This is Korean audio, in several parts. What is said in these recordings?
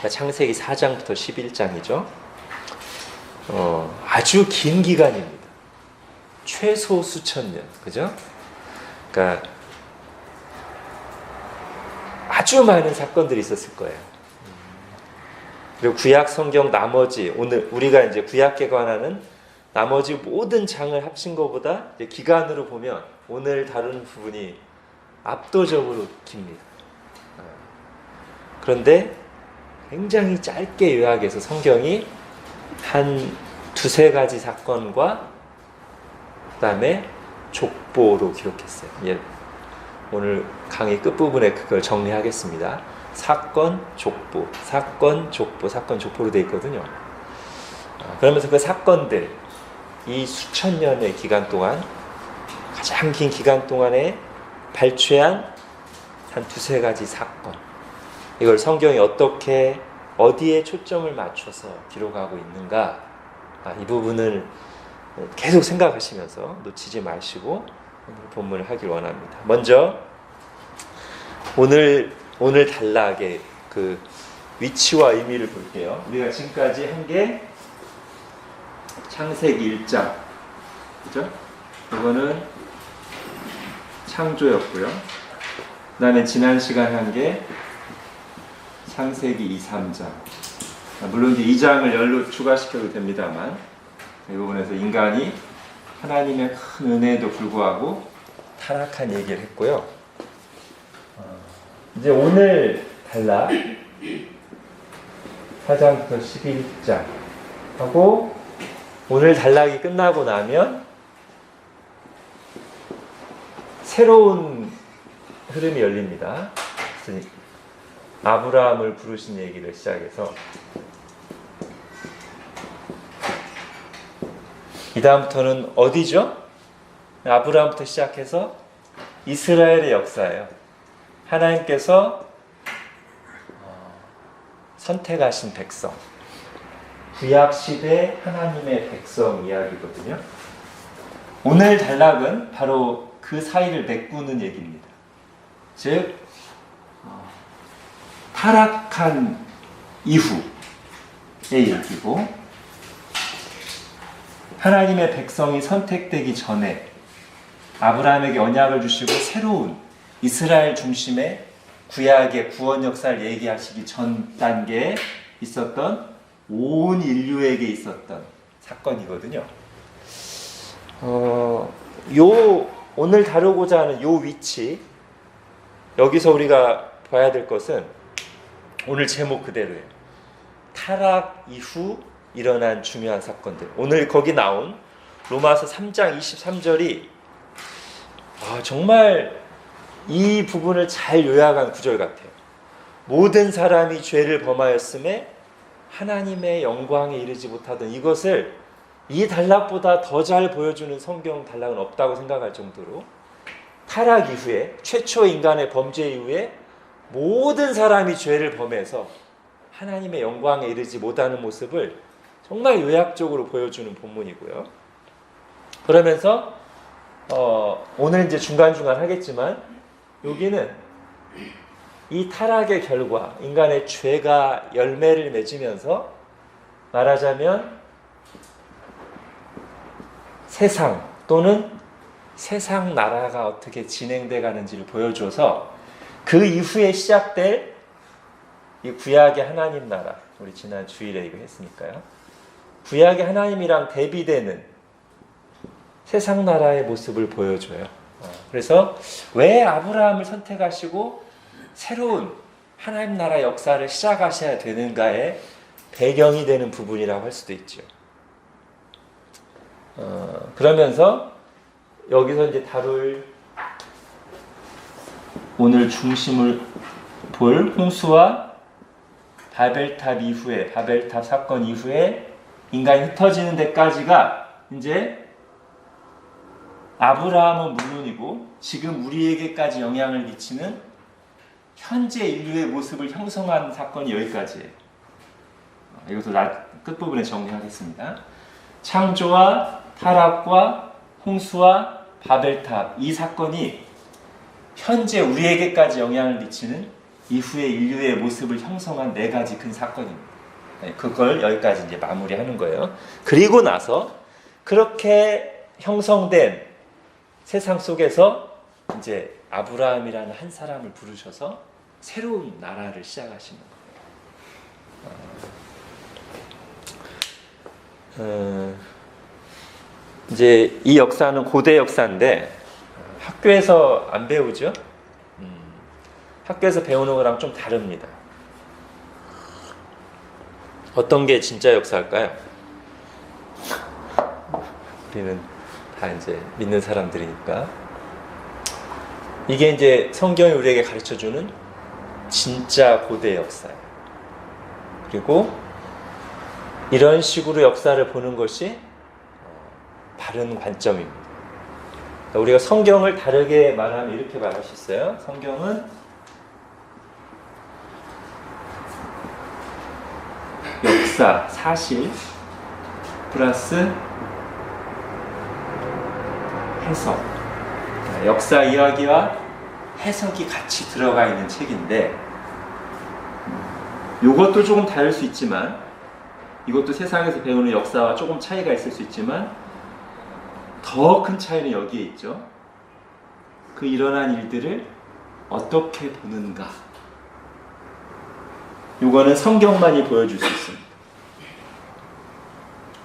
그러니까 창세기 4장부터 11장이죠. 아주 긴 기간입니다. 최소 수천 년, 그죠? 그러니까 아주 많은 사건들이 있었을 거예요. 그리고 구약 성경 나머지, 오늘 우리가 이제 구약에 관하는 나머지 모든 장을 합친 것보다 이제 기간으로 보면 오늘 다루는 부분이 압도적으로 깁니다. 그런데 굉장히 짧게 요약해서 성경이 한 두세 가지 사건과 그 다음에 족보로 기록했어요. 예, 오늘 강의 끝부분에 그걸 정리하겠습니다. 사건, 족보, 사건, 족보, 사건, 족보로 되어 있거든요. 그러면서 그 사건들, 이 수천 년의 기간 동안, 가장 긴 기간 동안에 발췌한 한 두세 가지 사건, 이걸 성경이 어떻게 어디에 초점을 맞춰서 기록하고 있는가, 이 부분을 계속 생각하시면서 놓치지 마시고 본문을 하길 원합니다. 먼저 오늘 단락의 그 위치와 의미를 볼게요. 우리가 지금까지 한 게 창세기 1장, 그죠? 이거는 창조였고요. 그 다음에 지난 시간에 한 게 창세기 2, 3장. 물론 이제 2장을 열로 추가시켜도 됩니다만, 이 부분에서 인간이 하나님의 큰 은혜에도 불구하고 타락한 얘기를 했고요. 이제 오늘 단락 4장부터 11장 하고, 오늘 단락이 끝나고 나면 새로운 흐름이 열립니다. 아브라함을 부르신 얘기를 시작해서 이 다음부터는 어디죠? 아브라함부터 시작해서 이스라엘의 역사예요. 하나님께서 선택하신 백성, 구약시대 하나님의 백성 이야기거든요. 오늘 단락은 바로 그 사이를 메꾸는 얘기입니다. 즉 타락한 이후의 얘기고, 하나님의 백성이 선택되기 전에 아브라함에게 언약을 주시고 새로운 이스라엘 중심의 구약의 구원 역사를 얘기하시기 전 단계에 있었던 온 인류에게 있었던 사건이거든요. 오늘 다루고자 하는 요 위치, 여기서 우리가 봐야 될 것은 오늘 제목 그대로예요. 타락 이후 일어난 중요한 사건들. 오늘 거기 나온 로마서 3장 23절이 정말 이 부분을 잘 요약한 구절 같아요. 모든 사람이 죄를 범하였음에 하나님의 영광에 이르지 못하던 이것을 이 단락보다 더 잘 보여주는 성경 단락은 없다고 생각할 정도로, 타락 이후에, 최초 인간의 범죄 이후에 모든 사람이 죄를 범해서 하나님의 영광에 이르지 못하는 모습을 정말 요약적으로 보여주는 본문이고요. 그러면서 오늘 이제 중간중간 하겠지만, 여기는 이 타락의 결과, 인간의 죄가 열매를 맺으면서 말하자면 세상 또는 세상 나라가 어떻게 진행돼 가는지를 보여줘서 그 이후에 시작될 이 구약의 하나님 나라, 우리 지난 주일에 이거 했으니까요. 구약의 하나님이랑 대비되는 세상 나라의 모습을 보여줘요. 그래서 왜 아브라함을 선택하시고 새로운 하나님 나라 역사를 시작하셔야 되는가의 배경이 되는 부분이라고 할 수도 있죠. 그러면서 여기서 이제 다룰 오늘 중심을 볼 홍수와 바벨탑 이후에, 바벨탑 사건 이후에 인간이 흩어지는 데까지가 이제 아브라함은 물론이고 지금 우리에게까지 영향을 미치는 현재 인류의 모습을 형성한 사건이 여기까지예요. 이것도 끝부분에 정리하겠습니다. 창조와 타락과 홍수와 바벨탑, 이 사건이 현재 우리에게까지 영향을 미치는 이후에 인류의 모습을 형성한 4가지 큰 사건입니다. 그걸 여기까지 이제 마무리하는 거예요. 그리고 나서 그렇게 형성된 세상 속에서 이제 아브라함이라는 한 사람을 부르셔서 새로운 나라를 시작하시는 거예요. 이제 이 역사는 고대 역사인데 학교에서 안 배우죠? 학교에서 배우는 거랑 좀 다릅니다. 어떤 게 진짜 역사일까요? 우리는 다 이제 믿는 사람들이니까. 이게 이제 성경이 우리에게 가르쳐주는 진짜 고대 역사예요. 그리고 이런 식으로 역사를 보는 것이 바른 관점입니다. 우리가 성경을 다르게 말하면 이렇게 말할 수 있어요. 성경은 역사, 사실 플러스 해석, 역사 이야기와 해석이 같이 들어가 있는 책인데 이것도 조금 다를 수 있지만 이것도 세상에서 배우는 역사와 조금 차이가 있을 수 있지만 더 큰 차이는 여기에 있죠. 그 일어난 일들을 어떻게 보는가. 이거는 성경만이 보여줄 수 있습니다.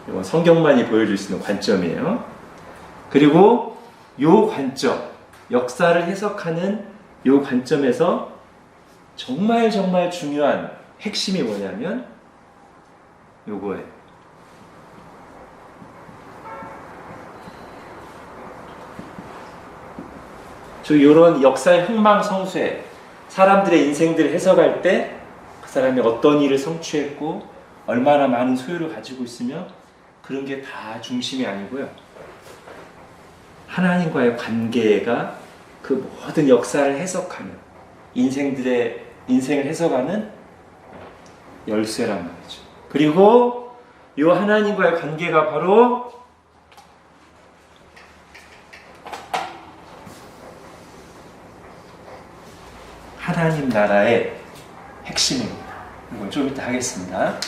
이건 성경만이 보여줄 수 있는 관점이에요. 그리고 이 관점, 역사를 해석하는 이 관점에서 정말 중요한 핵심이 뭐냐면 요거예요. 이런 역사의 흥망성쇠, 사람들의 인생들을 해석할 때 그 사람이 어떤 일을 성취했고 얼마나 많은 소유를 가지고 있으며 그런 게 다 중심이 아니고요. 하나님과의 관계가 그 모든 역사를 해석하는 인생을 해석하는 열쇠란 말이죠. 그리고 이 하나님과의 관계가 바로 하나님 나라의 핵심입니다. 이건 좀 이따 하겠습니다.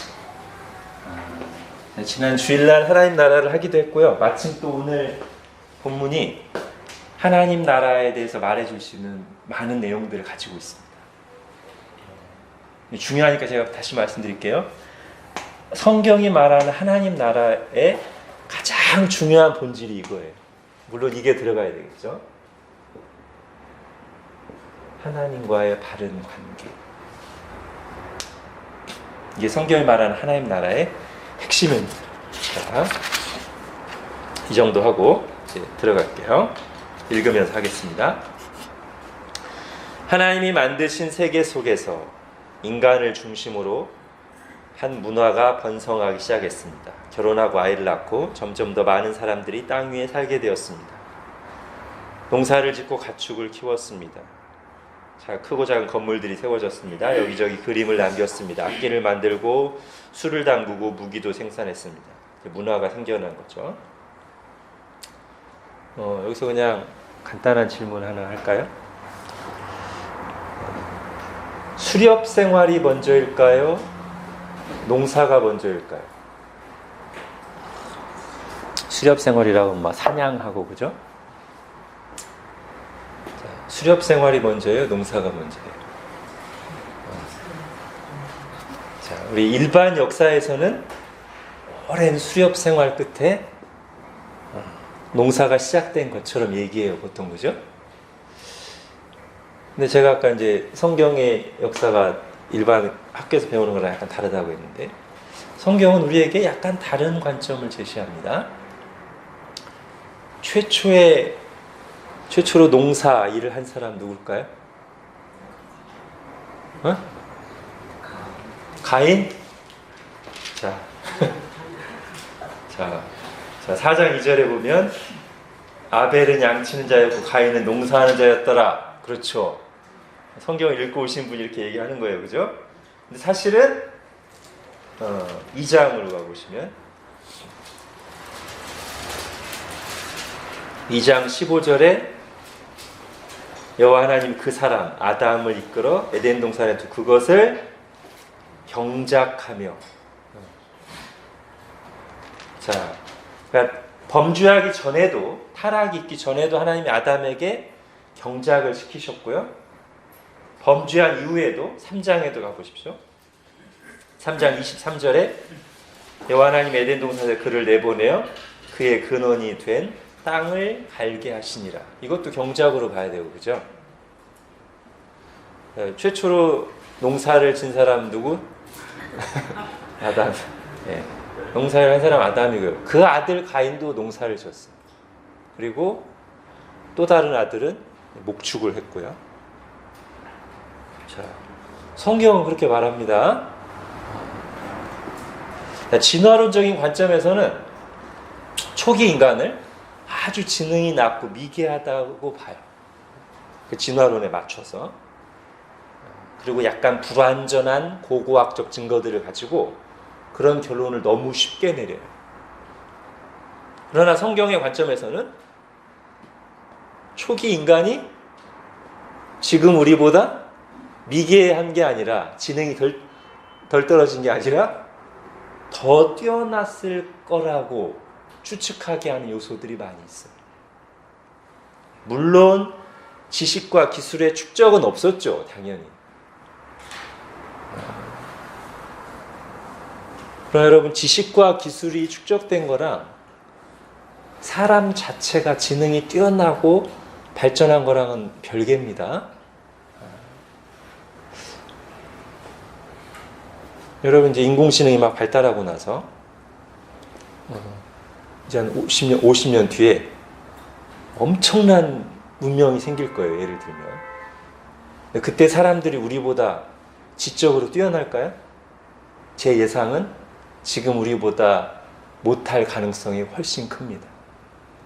지난 주일날 하나님 나라를 하기도 했고요. 마침 또 오늘 본문이 하나님 나라에 대해서 말해줄 수 있는 많은 내용들을 가지고 있습니다. 중요하니까 제가 다시 말씀드릴게요. 성경이 말하는 하나님 나라의 가장 중요한 본질이 이거예요. 물론 이게 들어가야 되겠죠. 하나님과의 바른 관계. 이게 성경이 말하는 하나님 나라의 핵심입니다. 자, 이 정도 하고 이제 들어갈게요. 읽으면서 하겠습니다. 하나님이 만드신 세계 속에서 인간을 중심으로 한 문화가 번성하기 시작했습니다. 결혼하고 아이를 낳고 점점 더 많은 사람들이 땅 위에 살게 되었습니다. 농사를 짓고 가축을 키웠습니다. 크고 작은 건물들이 세워졌습니다. 여기저기 그림을 남겼습니다. 악기를 만들고 술을 담그고 무기도 생산했습니다. 문화가 생겨난 거죠. 여기서 그냥 간단한 질문 하나 할까요? 수렵 생활이 먼저일까요? 농사가 먼저일까요? 수렵 생활이라고 하면 사냥하고 그죠? 수렵 생활이 먼저예요? 농사가 먼저예요? 자, 우리 일반 역사에서는 오랜 수렵 생활 끝에 농사가 시작된 것처럼 얘기해요, 보통 그죠? 근데 제가 아까 이제 성경의 역사가 일반 학교에서 배우는 거랑 약간 다르다고 했는데 성경은 우리에게 약간 다른 관점을 제시합니다. 최초로 농사 일을 한 사람 누굴까요? 가인? 자, 4장 2절에 보면 아벨은 양치는 자였고 가인은 농사하는 자였더라. 그렇죠. 성경을 읽고 오신 분이 이렇게 얘기하는 거예요. 그죠? 근데 사실은 2장으로 가보시면 2장 15절에 여호와 하나님 그 사람 아담을 이끌어 에덴 동산에 두고 그것을 경작하며. 자, 그러니까 범죄하기 전에도, 타락이 있기 전에도 하나님이 아담에게 경작을 시키셨고요. 범죄한 이후에도 3장에도 가보십시오. 3장 23절에 여호와 하나님 에덴 동산에 그를 내보내어 그의 근원이 된 땅을 갈게 하시니라. 이것도 경작으로 봐야 되고, 그죠? 최초로 농사를 진 사람 누구? 아담. 네. 농사를 한 사람 아담이고요. 그 아들 가인도 농사를 졌어요. 그리고 또 다른 아들은 목축을 했고요. 자, 성경은 그렇게 말합니다. 진화론적인 관점에서는 초기 인간을 아주 지능이 낮고 미개하다고 봐요. 그 진화론에 맞춰서. 그리고 약간 불완전한 고고학적 증거들을 가지고 그런 결론을 너무 쉽게 내려요. 그러나 성경의 관점에서는 초기 인간이 지금 우리보다 미개한 게 아니라, 지능이 덜 떨어진 게 아니라 더 뛰어났을 거라고 추측하게 하는 요소들이 많이 있어요. 물론 지식과 기술의 축적은 없었죠, 당연히. 그러나 여러분, 지식과 기술이 축적된 거랑 사람 자체가 지능이 뛰어나고 발전한 거랑은 별개입니다. 여러분, 이제 인공지능이 막 발달하고 나서 이제 한 50년 뒤에 엄청난 문명이 생길 거예요. 예를 들면. 그때 사람들이 우리보다 지적으로 뛰어날까요? 제 예상은 지금 우리보다 못할 가능성이 훨씬 큽니다.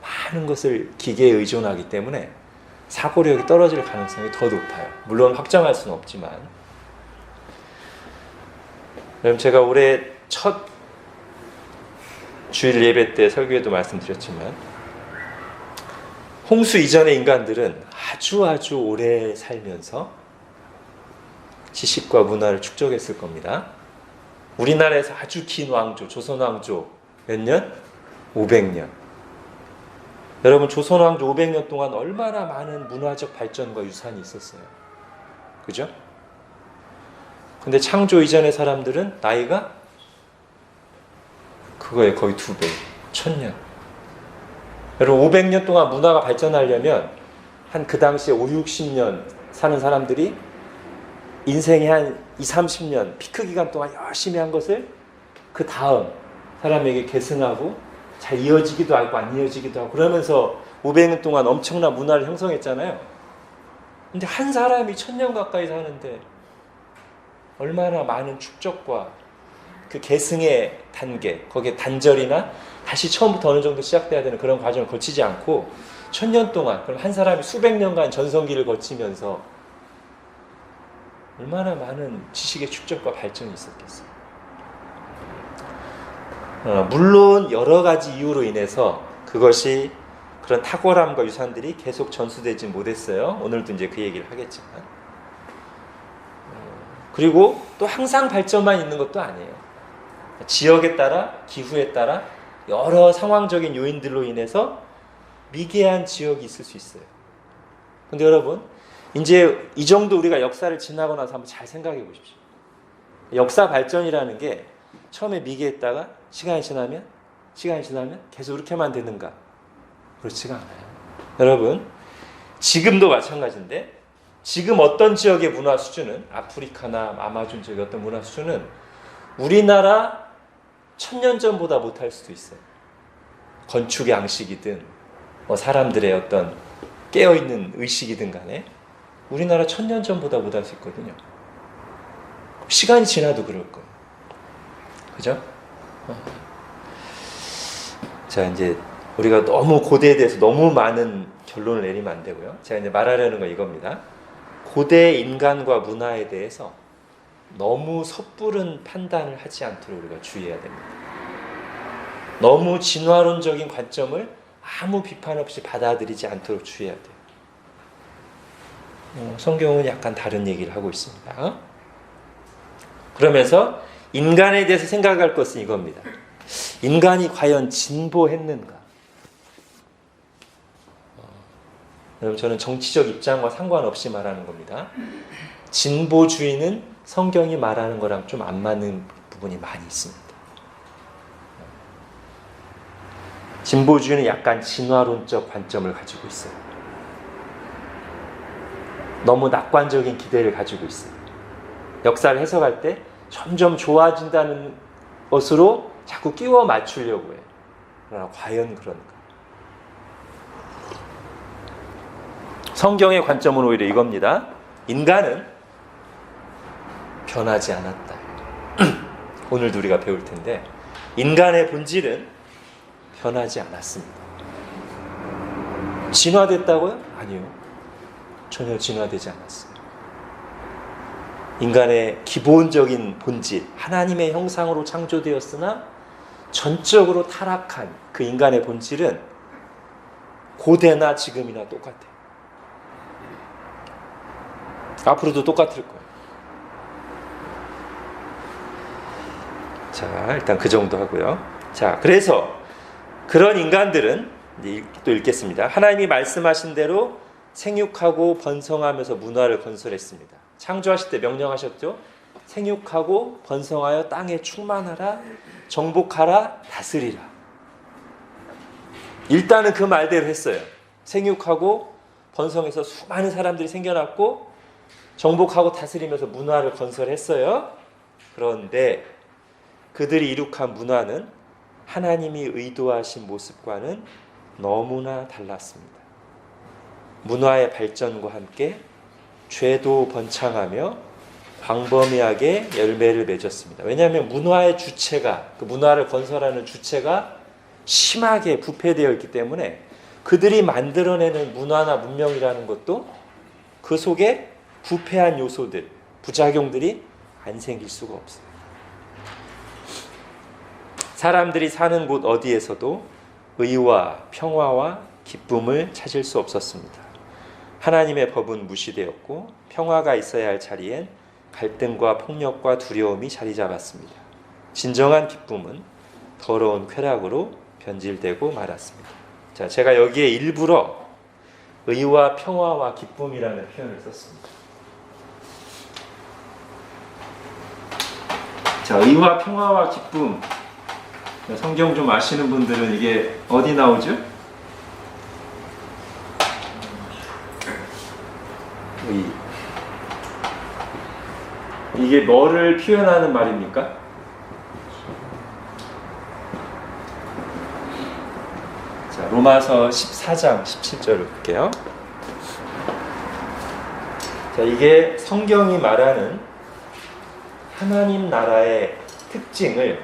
많은 것을 기계에 의존하기 때문에 사고력이 떨어질 가능성이 더 높아요. 물론 확정할 수는 없지만. 여러분, 제가 올해 첫 주일 예배 때 설교에도 말씀드렸지만 홍수 이전의 인간들은 아주 오래 살면서 지식과 문화를 축적했을 겁니다. 우리나라에서 아주 긴 왕조, 조선 왕조 몇 년? 500년. 여러분, 조선 왕조 500년 동안 얼마나 많은 문화적 발전과 유산이 있었어요. 그죠? 근데 창조 이전의 사람들은 나이가 그거에 거의 2배, 1000년. 여러분, 500년 동안 문화가 발전하려면 한 그 당시에 5, 60년 사는 사람들이 인생의 한 2, 30년 피크 기간 동안 열심히 한 것을 그 다음 사람에게 계승하고 잘 이어지기도 하고 안 이어지기도 하고 그러면서 500년 동안 엄청난 문화를 형성했잖아요. 근데 한 사람이 1000년 가까이 사는데 얼마나 많은 축적과 그 계승의 단계, 거기에 단절이나 다시 처음부터 어느 정도 시작돼야 되는 그런 과정을 거치지 않고 1000년 동안, 그럼 한 사람이 수백 년간 전성기를 거치면서 얼마나 많은 지식의 축적과 발전이 있었겠어요. 물론 여러 가지 이유로 인해서 그것이 그런 탁월함과 유산들이 계속 전수되지 못했어요. 오늘도 이제 그 얘기를 하겠지만. 그리고 또 항상 발전만 있는 것도 아니에요. 지역에 따라, 기후에 따라 여러 상황적인 요인들로 인해서 미개한 지역이 있을 수 있어요. 근데 여러분, 이제 이 정도 우리가 역사를 지나고 나서 한번 잘 생각해 보십시오. 역사 발전이라는 게 처음에 미개했다가 시간이 지나면 계속 이렇게만 되는가? 그렇지가 않아요. 여러분, 지금도 마찬가지인데 지금 어떤 지역의 문화 수준은, 아프리카나 아마존 지역의 어떤 문화 수준은 우리나라 1000년 전보다 못할 수도 있어요. 건축 양식이든 사람들의 어떤 깨어있는 의식이든 간에 우리나라 1000년 전보다 못할 수 있거든요. 시간이 지나도 그럴 거예요. 그죠? 자, 이제 우리가 너무 고대에 대해서 너무 많은 결론을 내리면 안 되고요. 제가 이제 말하려는 건 이겁니다. 고대 인간과 문화에 대해서 너무 섣부른 판단을 하지 않도록 우리가 주의해야 됩니다. 너무 진화론적인 관점을 아무 비판 없이 받아들이지 않도록 주의해야 돼요. 성경은 약간 다른 얘기를 하고 있습니다. 그러면서 인간에 대해서 생각할 것은 이겁니다. 인간이 과연 진보했는가? 여러분, 저는 정치적 입장과 상관없이 말하는 겁니다. 진보주의는 성경이 말하는 거랑 좀 안 맞는 부분이 많이 있습니다. 진보주의는 약간 진화론적 관점을 가지고 있어요. 너무 낙관적인 기대를 가지고 있어요. 역사를 해석할 때 점점 좋아진다는 것으로 자꾸 끼워 맞추려고 해요. 그러나 과연 그런가? 성경의 관점은 오히려 이겁니다. 인간은 변하지 않았다. 오늘도 우리가 배울 텐데 인간의 본질은 변하지 않았습니다. 진화됐다고요? 아니요. 전혀 진화되지 않았어요. 인간의 기본적인 본질, 하나님의 형상으로 창조되었으나 전적으로 타락한 그 인간의 본질은 고대나 지금이나 똑같아요. 앞으로도 똑같을 거예요. 자, 일단 그 정도 하고요. 자, 그래서 그런 인간들은 이제 또 읽겠습니다. 하나님이 말씀하신 대로 생육하고 번성하면서 문화를 건설했습니다. 창조하실 때 명령하셨죠? 생육하고 번성하여 땅에 충만하라, 정복하라, 다스리라. 일단은 그 말대로 했어요. 생육하고 번성해서 수많은 사람들이 생겨났고 정복하고 다스리면서 문화를 건설했어요. 그런데 그들이 이룩한 문화는 하나님이 의도하신 모습과는 너무나 달랐습니다. 문화의 발전과 함께 죄도 번창하며 광범위하게 열매를 맺었습니다. 왜냐하면 문화의 주체가, 그 문화를 건설하는 주체가 심하게 부패되어 있기 때문에 그들이 만들어내는 문화나 문명이라는 것도 그 속에 부패한 요소들, 부작용들이 안 생길 수가 없어요. 사람들이 사는 곳 어디에서도 의와 평화와 기쁨을 찾을 수 없었습니다. 하나님의 법은 무시되었고 평화가 있어야 할 자리엔 갈등과 폭력과 두려움이 자리 잡았습니다. 진정한 기쁨은 더러운 쾌락으로 변질되고 말았습니다. 자, 제가 여기에 일부러 의와 평화와 기쁨이라는 표현을 썼습니다. 자, 의와 평화와 기쁨. 성경 좀 아시는 분들은 이게 어디 나오죠? 의. 이게 뭐를 표현하는 말입니까? 자, 로마서 14장 17절을 볼게요. 자, 이게 성경이 말하는 하나님 나라의 특징을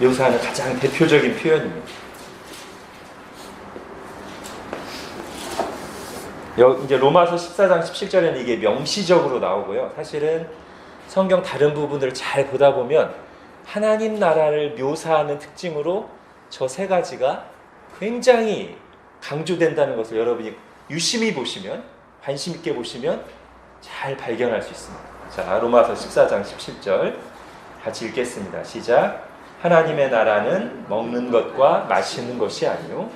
묘사하는 가장 대표적인 표현입니다. 이제 로마서 14장 17절에는 이게 명시적으로 나오고요. 사실은 성경 다른 부분들을 잘 보다 보면 하나님 나라를 묘사하는 특징으로 저 세 가지가 굉장히 강조된다는 것을 여러분이 유심히 보시면, 관심 있게 보시면 잘 발견할 수 있습니다. 자, 로마서 14장 17절 같이 읽겠습니다. 시작. 하나님의 나라는 먹는 것과 마시는 것이 아니요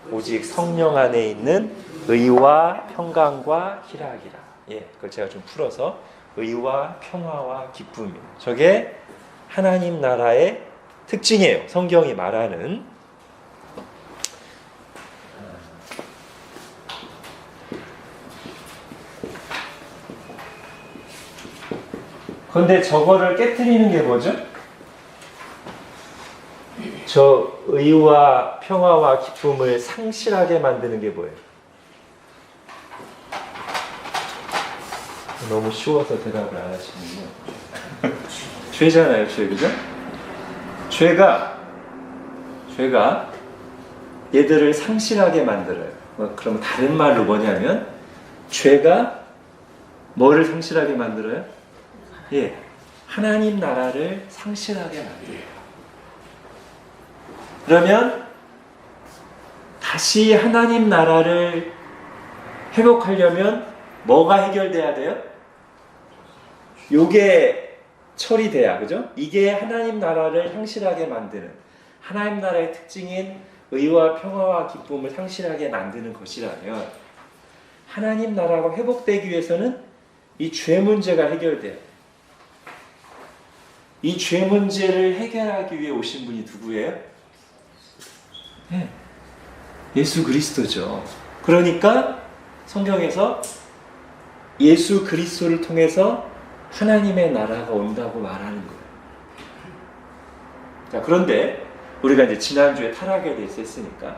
오직 성령 안에 있는 의와 평강과 희락이라. 예, 그걸 제가 좀 풀어서 의와 평화와 기쁨입니다. 저게 하나님 나라의 특징이에요. 성경이 말하는. 그런데 저거를 깨트리는 게 뭐죠? 저 의와 평화와 기쁨을 상실하게 만드는 게 뭐예요? 너무 쉬워서 대답을 안 하시는군요. 죄잖아요, 죄, 그죠? 죄가 얘들을 상실하게 만들어요. 그러면 다른 말로 뭐냐면 죄가 뭐를 상실하게 만들어요? 예, 하나님 나라를 상실하게 만들어요. 그러면 다시 하나님 나라를 회복하려면 뭐가 해결돼야 돼요? 요게 처리돼야, 그죠? 이게 하나님 나라를 상실하게 만드는, 하나님 나라의 특징인 의와 평화와 기쁨을 상실하게 만드는 것이라면, 하나님 나라가 회복되기 위해서는 이 죄 문제가 해결돼야 돼요. 이 죄 문제를 해결하기 위해 오신 분이 누구예요? 네. 예수 그리스도죠. 그러니까 성경에서 예수 그리스도를 통해서 하나님의 나라가 온다고 말하는 거예요. 자, 그런데 우리가 이제 지난주에 타락에 대해서 했으니까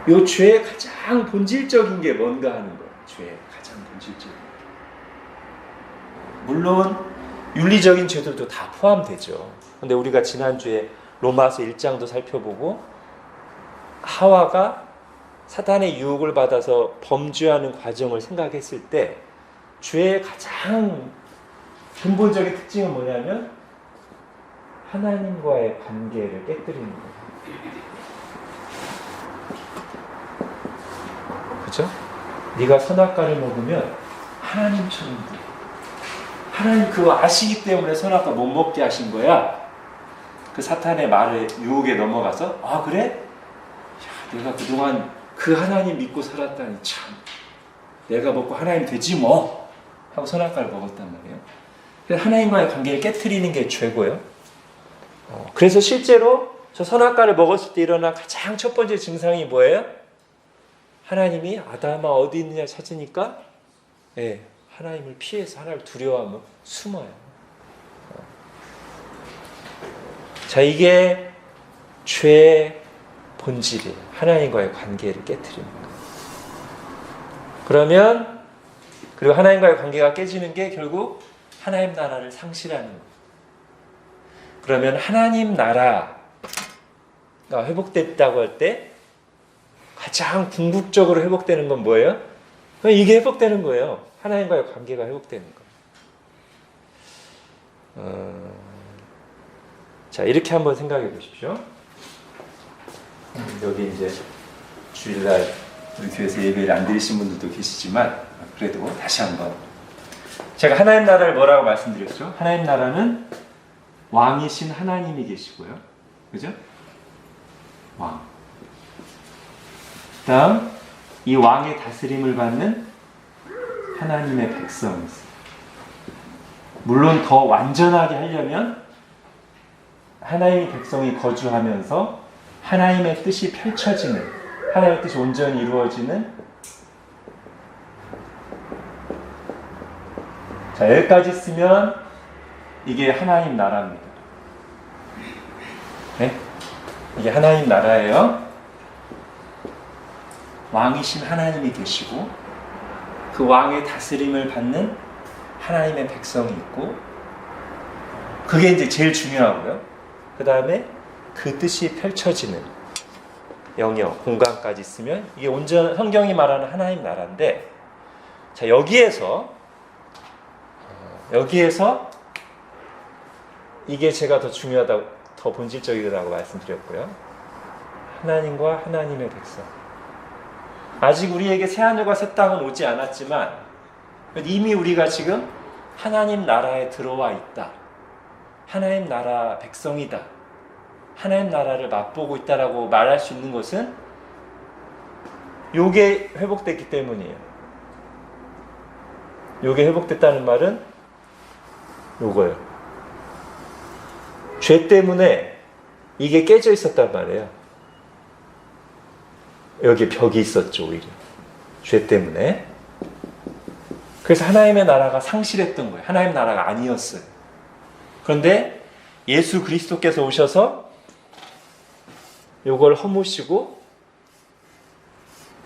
이 죄의 가장 본질적인 게 뭔가 하는 거예요. 죄의 가장 본질적인 게. 물론 윤리적인 죄들도 다 포함되죠. 근데 우리가 지난주에 로마서 1장도 살펴보고 하와가 사탄의 유혹을 받아서 범죄하는 과정을 생각했을 때 죄의 가장 근본적인 특징은 뭐냐면 하나님과의 관계를 깨뜨리는 거예요. 그죠? 네가 선악과를 먹으면 하나님처럼 돼. 하나님 그거 아시기 때문에 선악과 못 먹게 하신 거야. 그 사탄의 말에 유혹에 넘어가서 아 그래? 야, 내가 그동안 그 하나님 믿고 살았다니 참 내가 먹고 하나님 되지 뭐 하고 선악과를 먹었단 말이에요. 그래서 하나님과의 관계를 깨트리는 게 죄고요. 그래서 실제로 저 선악과를 먹었을 때 일어난 가장 첫 번째 증상이 뭐예요? 하나님이 아담아 어디 있느냐 찾으니까 하나님을 피해서 하나님을 두려워하면 숨어요. 자, 이게 죄의 본질이에요. 하나님과의 관계를 깨트리는 거예요. 그러면 그리고 하나님과의 관계가 깨지는 게 결국 하나님 나라를 상실하는 거예요. 그러면 하나님 나라가 회복됐다고 할 때 가장 궁극적으로 회복되는 건 뭐예요? 이게 회복되는 거예요. 하나님과의 관계가 회복되는 거예요. 자, 이렇게 한번 생각해 보십시오. 여기 이제 주일날 우리 교회에서 예배를 안 드리신 분들도 계시지만 그래도 다시 한번 제가 하나님 나라를 뭐라고 말씀드렸죠? 하나님 나라는 왕이신 하나님이 계시고요. 그죠? 왕. 다음 이 왕의 다스림을 받는 하나님의 백성이 있어요. 물론 더 완전하게 하려면 하나님의 백성이 거주하면서 하나님의 뜻이 펼쳐지는, 하나님의 뜻이 온전히 이루어지는, 자, 여기까지 쓰면 이게 하나님 나라입니다. 네? 이게 하나님 나라예요. 왕이신 하나님이 계시고 그 왕의 다스림을 받는 하나님의 백성이 있고 그게 이제 제일 중요하고요. 그 다음에 그 뜻이 펼쳐지는 영역, 공간까지 있으면 이게 온전 성경이 말하는 하나님 나라인데, 자, 여기에서 이게 제가 더 중요하다고, 더 본질적이라고 말씀드렸고요. 하나님과 하나님의 백성. 아직 우리에게 새하늘과 새 땅은 오지 않았지만 이미 우리가 지금 하나님 나라에 들어와 있다. 하나님 나라 백성이다. 하나님 나라를 맛보고 있다라고 말할 수 있는 것은 요게 회복됐기 때문이에요. 요게 회복됐다는 말은 요거예요. 죄 때문에 이게 깨져 있었단 말이에요. 여기 벽이 있었죠, 오히려. 죄 때문에. 그래서 하나님의 나라가 상실했던 거예요. 하나님 나라가 아니었어요. 그런데 예수 그리스도께서 오셔서 이걸 허무시고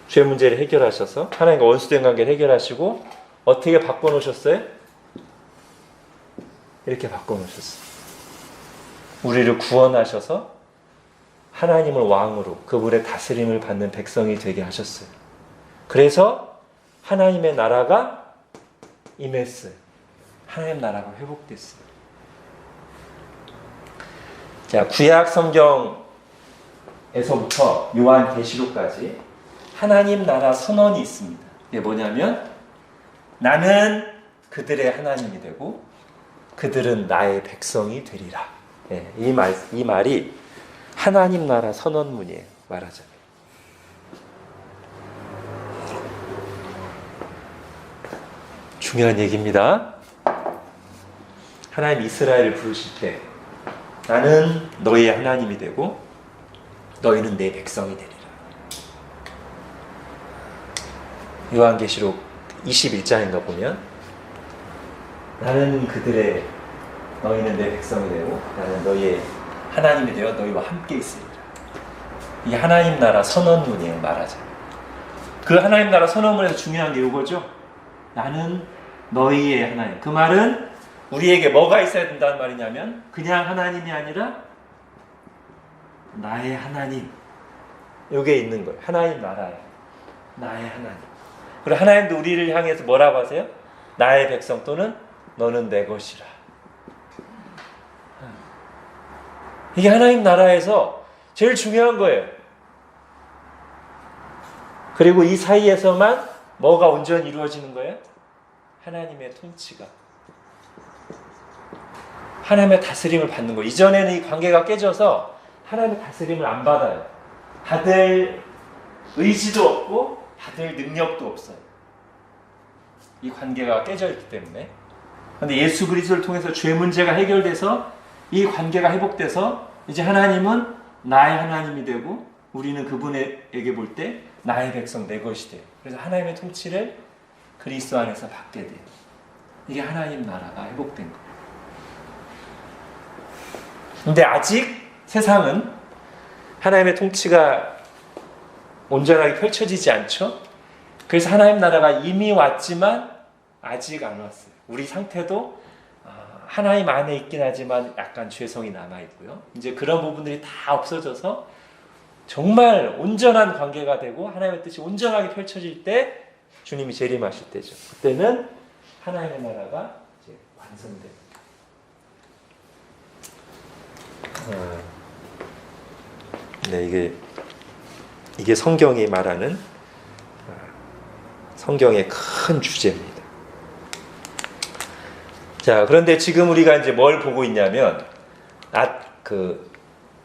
죄 문제를 해결하셔서 하나님과 원수된 관계를 해결하시고 어떻게 바꿔놓으셨어요? 이렇게 바꿔놓으셨어요. 우리를 구원하셔서 하나님을 왕으로 그분의 다스림을 받는 백성이 되게 하셨어요. 그래서 하나님의 나라가 임했어요. 하나님 나라가 회복됐어요. 자, 구약 성경에서부터 요한계시록까지 하나님 나라 선언이 있습니다. 이게 뭐냐면 나는 그들의 하나님이 되고 그들은 나의 백성이 되리라. 예, 이 말이 하나님 나라 선언문이에요. 말하자면. 중요한 얘기입니다. 하나님 이스라엘을 부르실 때 나는 너희의 하나님이 되고 너희는 내 백성이 되리라. 요한계시록 21장인가 보면 나는 너희는 내 백성이 되고 나는 너희의 하나님이 되어 너희와 함께 있으리라. 이 하나님 나라 선언문이에요. 말하자면. 그 하나님 나라 선언문에서 중요한 게 이거죠. 나는 너희의 하나님. 그 말은 우리에게 뭐가 있어야 된다는 말이냐면 그냥 하나님이 아니라 나의 하나님. 이게 있는 거예요. 하나님 나라예요. 나의 하나님. 그리고 하나님도 우리를 향해서 뭐라고 하세요? 나의 백성 또는 너는 내 것이라. 이게 하나님 나라에서 제일 중요한 거예요. 그리고 이 사이에서만 뭐가 온전히 이루어지는 거예요? 하나님의 통치가. 하나님의 다스림을 받는 거예요. 이전에는 이 관계가 깨져서 하나님의 다스림을 안 받아요. 받을 의지도 없고 받을 능력도 없어요. 이 관계가 깨져 있기 때문에. 그런데 예수 그리스도를 통해서 죄 문제가 해결돼서 이 관계가 회복돼서 이제 하나님은 나의 하나님이 되고 우리는 그분에게 볼 때 나의 백성 내 것이 돼요. 그래서 하나님의 통치를 그리스도 안에서 받게 돼요. 이게 하나님 나라가 회복된 거예요. 근데 아직 세상은 하나님의 통치가 온전하게 펼쳐지지 않죠. 그래서 하나님 나라가 이미 왔지만 아직 안 왔어요. 우리 상태도 하나님 안에 있긴 하지만 약간 죄성이 남아있고요. 이제 그런 부분들이 다 없어져서 정말 온전한 관계가 되고 하나님의 뜻이 온전하게 펼쳐질 때 주님이 재림하실 때죠. 그때는 하나님의 나라가 이제 완성됩니다. 네, 이게 성경이 말하는 성경의 큰 주제입니다. 자, 그런데 지금 우리가 이제 뭘 보고 있냐면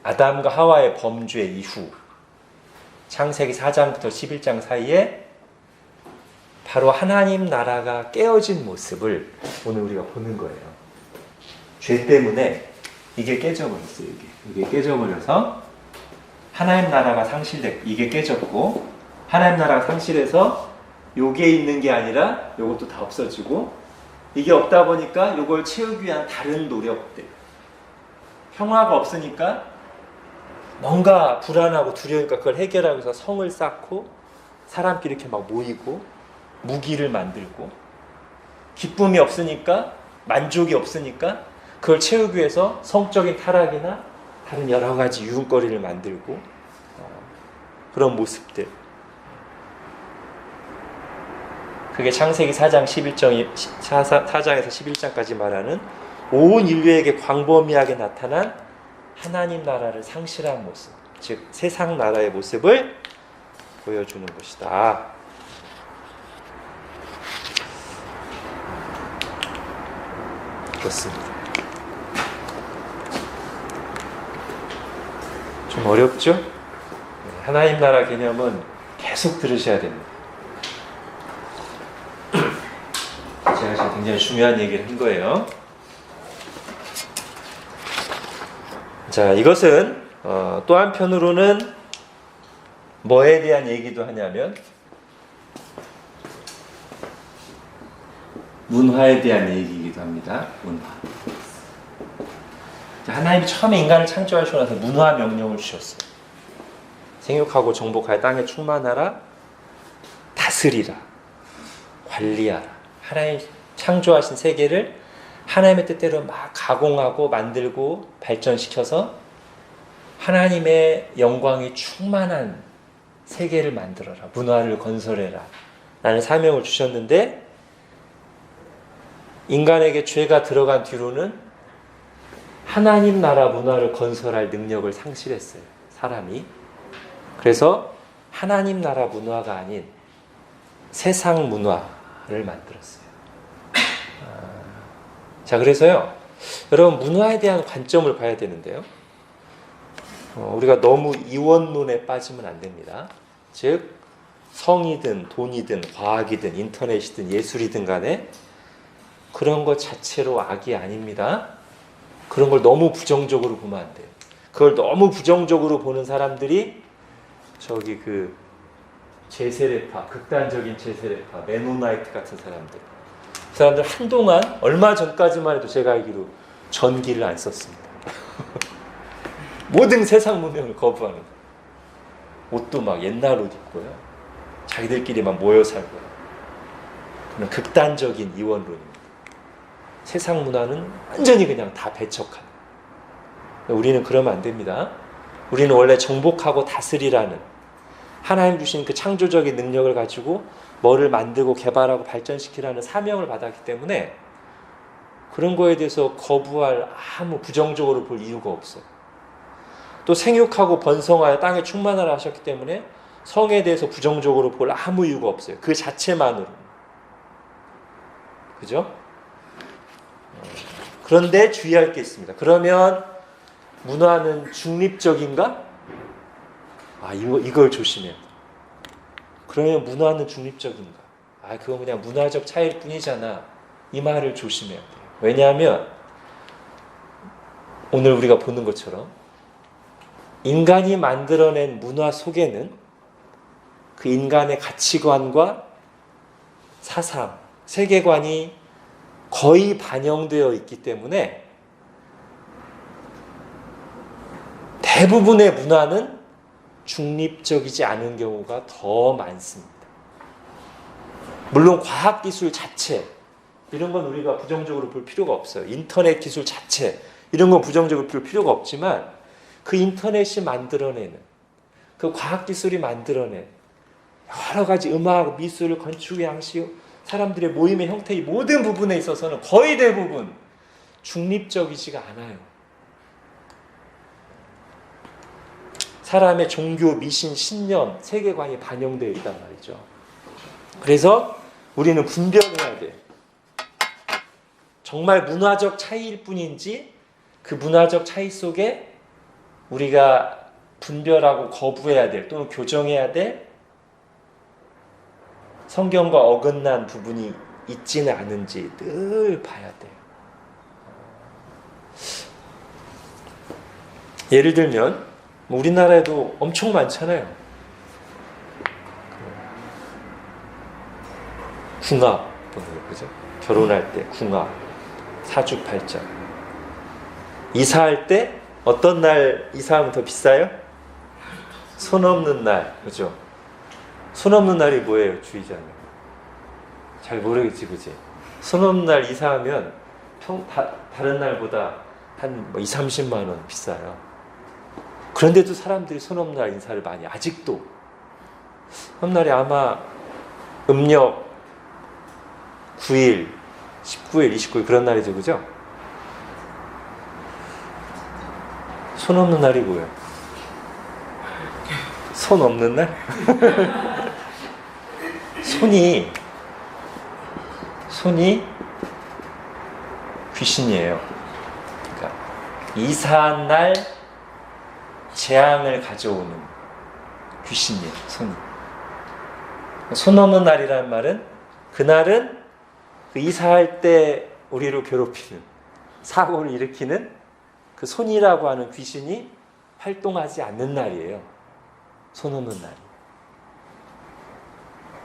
아담과 하와의 범죄 이후 창세기 4장부터 11장 사이에 바로 하나님 나라가 깨어진 모습을 오늘 우리가 보는 거예요. 죄 때문에 이게 깨져버렸어요. 이게 깨져버려서 하나님 나라가 상실됐고 이게 깨졌고 하나님 나라가 상실해서 요게 있는 게 아니라 요것도 다 없어지고 이게 없다 보니까 요걸 채우기 위한 다른 노력들 평화가 없으니까 뭔가 불안하고 두려우니까 그걸 해결하기 위해서 성을 쌓고 사람끼리 이렇게 막 모이고 무기를 만들고 기쁨이 없으니까 만족이 없으니까 그걸 채우기 위해서 성적인 타락이나 다른 여러 가지 유흥거리를 만들고 그런 모습들. 그게 창세기 4장에서 11장까지 말하는 온 인류에게 광범위하게 나타난 하나님 나라를 상실한 모습, 즉 세상 나라의 모습을 보여주는 것이다. 그렇습니다. 좀 어렵죠? 하나님 나라 개념은 계속 들으셔야 됩니다. 제가 지금 굉장히 중요한 얘기를 한 거예요. 자, 이것은 또 한편으로는 뭐에 대한 얘기도 하냐면 문화에 대한 얘기이기도 합니다. 문화. 하나님이 처음에 인간을 창조하시고 나서 문화 명령을 주셨어요. 생육하고 정복하여 땅에 충만하라, 다스리라, 관리하라. 하나님 창조하신 세계를 하나님의 뜻대로 막 가공하고 만들고 발전시켜서 하나님의 영광이 충만한 세계를 만들어라, 문화를 건설해라 라는 사명을 주셨는데 인간에게 죄가 들어간 뒤로는 하나님 나라 문화를 건설할 능력을 상실했어요, 사람이. 그래서 하나님 나라 문화가 아닌 세상 문화를 만들었어요. 자, 그래서요, 여러분 문화에 대한 관점을 봐야 되는데요. 우리가 너무 이원론에 빠지면 안 됩니다. 즉 성이든 돈이든 과학이든 인터넷이든 예술이든 간에 그런 것 자체로 악이 아닙니다. 그런 걸 너무 부정적으로 보면 안 돼요. 그걸 너무 부정적으로 보는 사람들이 저기 그 제세례파, 극단적인 제세례파, 메노나이트 같은 사람들. 그 사람들 한동안 얼마 전까지만 해도 제가 알기로 전기를 안 썼습니다. 모든 세상 문명을 거부하는 거예요. 옷도 막 옛날 옷 입고요. 자기들끼리만 모여 살고요. 그런 극단적인 이원론입니다. 세상 문화는 완전히 그냥 다 배척하는. 우리는 그러면 안 됩니다. 우리는 원래 정복하고 다스리라는 하나님 주신 그 창조적인 능력을 가지고 뭐를 만들고 개발하고 발전시키라는 사명을 받았기 때문에 그런 거에 대해서 거부할 아무 부정적으로 볼 이유가 없어요. 또 생육하고 번성하여 땅에 충만하라 하셨기 때문에 성에 대해서 부정적으로 볼 아무 이유가 없어요. 그 자체만으로. 그죠? 그런데 주의할 게 있습니다. 그러면 문화는 중립적인가? 이걸 조심해야 돼. 그러면 문화는 중립적인가? 그건 그냥 문화적 차이일 뿐이잖아. 이 말을 조심해야 돼요. 왜냐하면 오늘 우리가 보는 것처럼 인간이 만들어낸 문화 속에는 그 인간의 가치관과 사상, 세계관이 거의 반영되어 있기 때문에 대부분의 문화는 중립적이지 않은 경우가 더 많습니다. 물론 과학기술 자체 이런 건 우리가 부정적으로 볼 필요가 없어요. 인터넷 기술 자체 이런 건 부정적으로 볼 필요가 없지만 그 인터넷이 만들어내는 그 과학기술이 만들어낸 여러 가지 음악, 미술, 건축, 양식 사람들의 모임의 형태 이 모든 부분에 있어서는 거의 대부분 중립적이지가 않아요. 사람의 종교, 미신, 신념, 세계관이 반영되어 있단 말이죠. 그래서 우리는 분별해야 돼요. 정말 문화적 차이일 뿐인지 그 문화적 차이 속에 우리가 분별하고 거부해야 될 또는 교정해야 될 성경과 어긋난 부분이 있지는 않은지 늘 봐야 돼요. 예를 들면 우리나라에도 엄청 많잖아요. 궁합 보는 거, 그죠? 결혼할 때 궁합, 사주팔자. 이사할 때 어떤 날 이사하면 더 비싸요? 손 없는 날, 그죠? 손 없는 날이 뭐예요, 주의자는? 잘 모르겠지, 그지? 손 없는 날 이사하면 다른 날보다 한 20-30만 원 비싸요. 그런데도 사람들이 손 없는 날 인사를 많이 아직도. 험날이 아마 음력 9일, 19일, 29일 그런 날이죠, 그죠? 손 없는 날이 뭐예요? 손 없는 날? 손이 귀신이에요. 그러니까 이사한 날 재앙을 가져오는 귀신이에요. 손 없는 날이라는 말은 그날은 그 이사할 때 우리를 괴롭히는 사고를 일으키는 그 손이라고 하는 귀신이 활동하지 않는 날이에요. 손 없는 날이.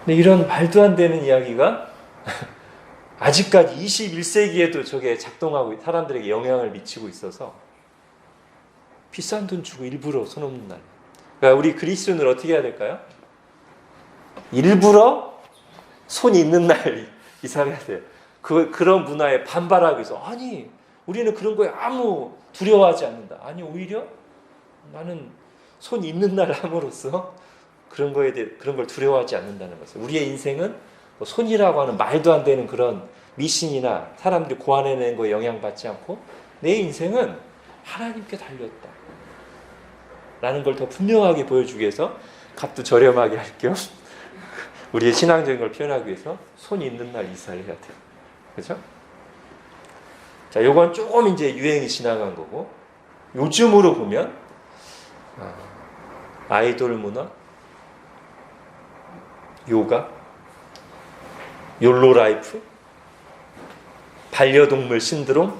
근데 이런 말도 안 되는 이야기가 아직까지 21세기에도 저게 작동하고 사람들에게 영향을 미치고 있어서 비싼 돈 주고 일부러 손 없는 날. 그러니까 우리 그리스도인을 어떻게 해야 될까요? 일부러 손 있는 날 이사해야 돼요. 그런 문화에 반발하기 위해서 아니 우리는 그런 거에 아무 두려워하지 않는다. 아니 오히려 나는 손 있는 날 함으로써 그런 거에 대해 그런 걸 두려워하지 않는다는 것을. 우리의 인생은 뭐 손이라고 하는 말도 안 되는 그런 미신이나 사람들이 고안해낸 거에 영향받지 않고 내 인생은 하나님께 달렸다. 라는 걸 더 분명하게 보여주기 위해서 값도 저렴하게 할 겸 우리의 신앙적인 걸 표현하기 위해서 손 있는 날 이사를 해야 돼요. 그렇죠? 자, 요건 조금 이제 유행이 지나간 거고, 요즘으로 보면 아이돌 문화, 요가, 욜로 라이프, 반려동물 신드롬.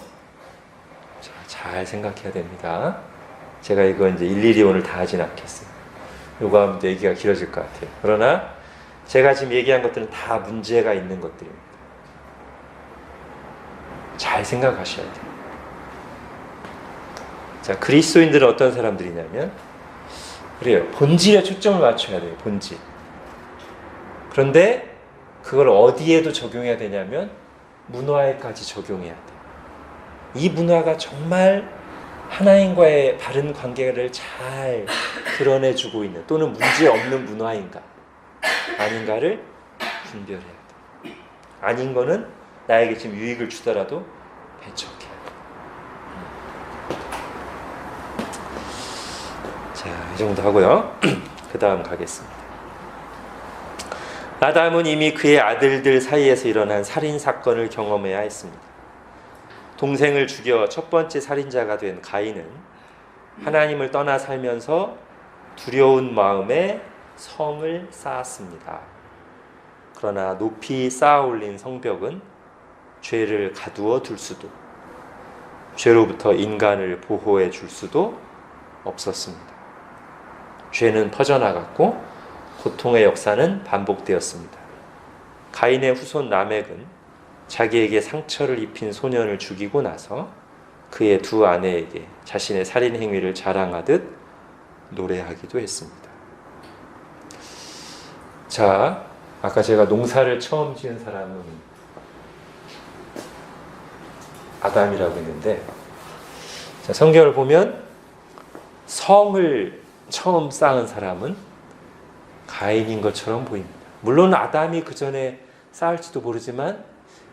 자, 잘 생각해야 됩니다. 제가 이거 이제 일일이 오늘 다 하진 않겠어요. 요거 하면 얘기가 길어질 것 같아요. 그러나 제가 지금 얘기한 것들은 다 문제가 있는 것들입니다. 잘 생각하셔야 돼요. 자, 그리스도인들은 어떤 사람들이냐면, 그래요. 본질에 초점을 맞춰야 돼요. 본질. 그런데 그걸 어디에도 적용해야 되냐면 문화에까지 적용해야 돼요. 이 문화가 정말 하나님과의 바른 관계를 잘 드러내주고 있는, 또는 문제 없는 문화인가 아닌가를 분별해야 돼요. 아닌 거는 나에게 지금 유익을 주더라도 배척해야 돼요. 자, 이 정도 하고요. 그 다음 가겠습니다. 아담은 이미 그의 아들들 사이에서 일어난 살인사건을 경험해야 했습니다. 동생을 죽여 첫 번째 살인자가 된 가인은 하나님을 떠나 살면서 두려운 마음에 성을 쌓았습니다. 그러나 높이 쌓아 올린 성벽은 죄를 가두어 둘 수도, 죄로부터 인간을 보호해 줄 수도 없었습니다. 죄는 퍼져나갔고 고통의 역사는 반복되었습니다. 가인의 후손 라멕은 자기에게 상처를 입힌 소년을 죽이고 나서 그의 두 아내에게 자신의 살인 행위를 자랑하듯 노래하기도 했습니다. 자, 아까 제가 농사를 처음 지은 사람은 아담이라고 했는데, 자, 성경을 보면 성을 처음 쌓은 사람은 가인인 것처럼 보입니다. 물론 아담이 그 전에 쌓을지도 모르지만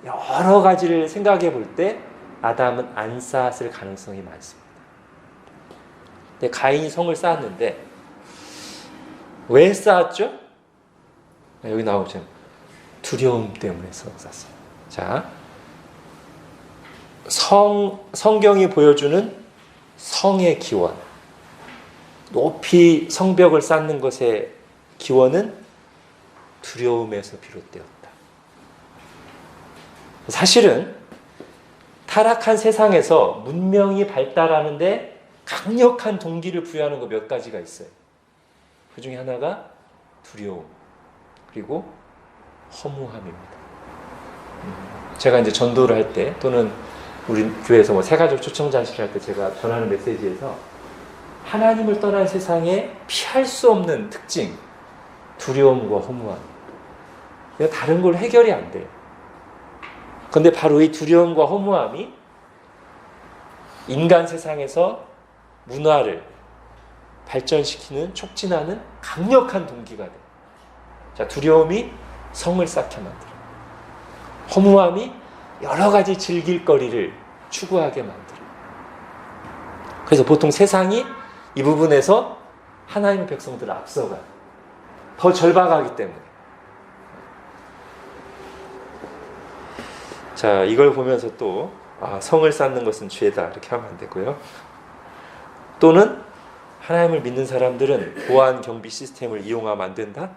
여러 가지를 생각해 볼 때 아담은 안 쌓았을 가능성이 많습니다. 근데 가인이 성을 쌓았는데 왜 쌓았죠? 여기 나오죠. 두려움 때문에 쌓았어요. 자, 성경이 보여주는 성의 기원, 높이 성벽을 쌓는 것의 기원은 두려움에서 비롯되었다. 사실은 타락한 세상에서 문명이 발달하는데 강력한 동기를 부여하는 거 몇 가지가 있어요. 그 중에 하나가 두려움, 그리고 허무함입니다. 제가 이제 전도를 할 때, 또는 우리 교회에서 뭐 새가족 초청자실 할 때 제가 전하는 메시지에서 하나님을 떠난 세상에 피할 수 없는 특징, 두려움과 허무함. 다른 걸 해결이 안 돼요. 그런데 바로 이 두려움과 허무함이 인간 세상에서 문화를 발전시키는, 촉진하는 강력한 동기가 돼요. 자, 두려움이 성을 쌓게 만들어요. 허무함이 여러 가지 즐길 거리를 추구하게 만들어요. 그래서 보통 세상이 이 부분에서 하나님의 백성들을 앞서가요. 더 절박하기 때문에. 자, 이걸 보면서 또 성을 쌓는 것은 죄다 이렇게 하면 안 되고요. 또는 하나님을 믿는 사람들은 보안 경비 시스템을 이용하면 안 된다?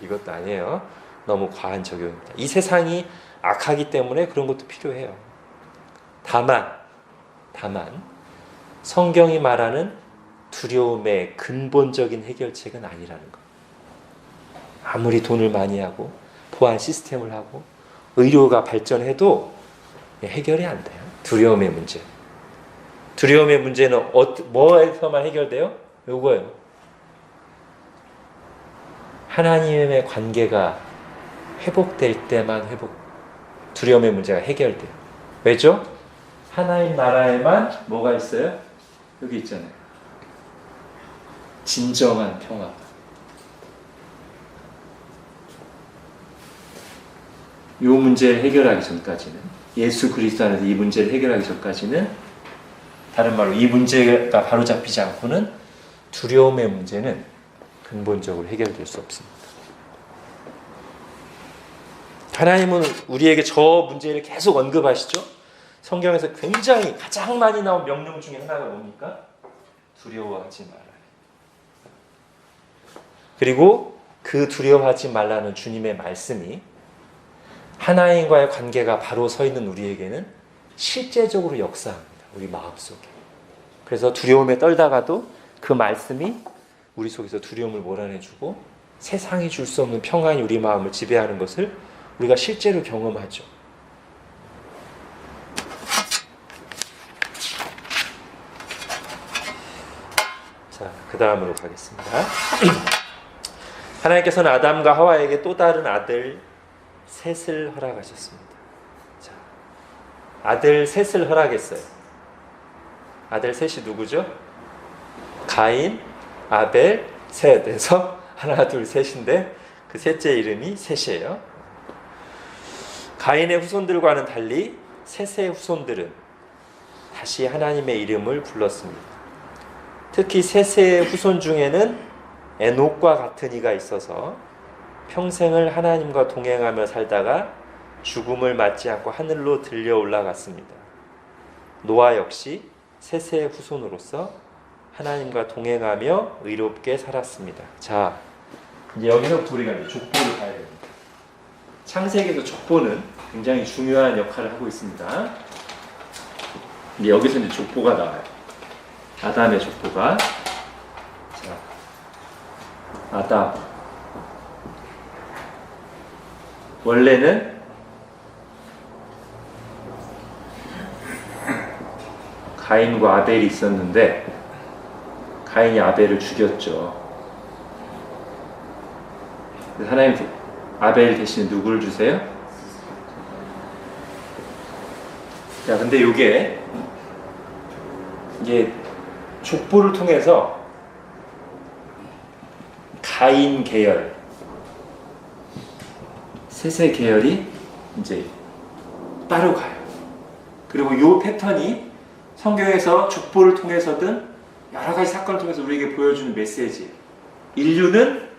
이것도 아니에요. 너무 과한 적용입니다. 이 세상이 악하기 때문에 그런 것도 필요해요. 다만 성경이 말하는 두려움의 근본적인 해결책은 아니라는 것. 아무리 돈을 많이 하고 보안 시스템을 하고 의료가 발전해도 해결이 안 돼요. 두려움의 문제. 두려움의 문제는 뭐에서만 해결돼요? 요거예요. 하나님의 관계가 회복될 때만 두려움의 문제가 해결돼요. 왜죠? 하나님 나라에만 뭐가 있어요? 여기 있잖아요. 진정한 평화. 이 문제를 해결하기 전까지는, 예수 그리스도 안에서 이 문제를 해결하기 전까지는, 다른 말로 이 문제가 바로잡히지 않고는 두려움의 문제는 근본적으로 해결될 수 없습니다. 하나님은 우리에게 저 문제를 계속 언급하시죠. 성경에서 굉장히 가장 많이 나온 명령 중에 하나가 뭡니까? 두려워하지 말아요. 그리고 그 두려워하지 말라는 주님의 말씀이 하나님과의 관계가 바로 서 있는 우리에게는 실제적으로 역사합니다. 우리 마음속에. 그래서 두려움에 떨다가도 그 말씀이 우리 속에서 두려움을 몰아내주고 세상이 줄 수 없는 평안이 우리 마음을 지배하는 것을 우리가 실제로 경험하죠. 자, 그 다음으로 가겠습니다. 하나님께서는 아담과 하와에게 또 다른 아들 셋을 허락하셨습니다. 자, 아들 셋을 허락했어요. 아들 셋이 누구죠? 가인, 아벨, 셋에서 하나, 둘, 셋인데 그 셋째 이름이 셋이에요. 가인의 후손들과는 달리 셋의 후손들은 다시 하나님의 이름을 불렀습니다. 특히 셋의 후손 중에는 에녹과 같은 이가 있어서 평생을 하나님과 동행하며 살다가 죽음을 맞지 않고 하늘로 들려 올라갔습니다. 노아 역시 셋의 후손으로서 하나님과 동행하며 의롭게 살았습니다. 자, 이제 여기서부터 우리가 족보를 봐야 됩니다. 창세기에서 족보는 굉장히 중요한 역할을 하고 있습니다. 이제 여기서 이제 족보가 나와요. 아담의 족보가. 자, 아담. 원래는 가인과 아벨이 있었는데 가인이 아벨을 죽였죠. 하나님 아벨 대신 누구를 주세요? 자, 근데 이게 족보를 통해서 가인 계열, 셋의 계열이 이제 따로 가요. 그리고 이 패턴이 성경에서 족보를 통해서든 여러 가지 사건을 통해서 우리에게 보여주는 메시지. 인류는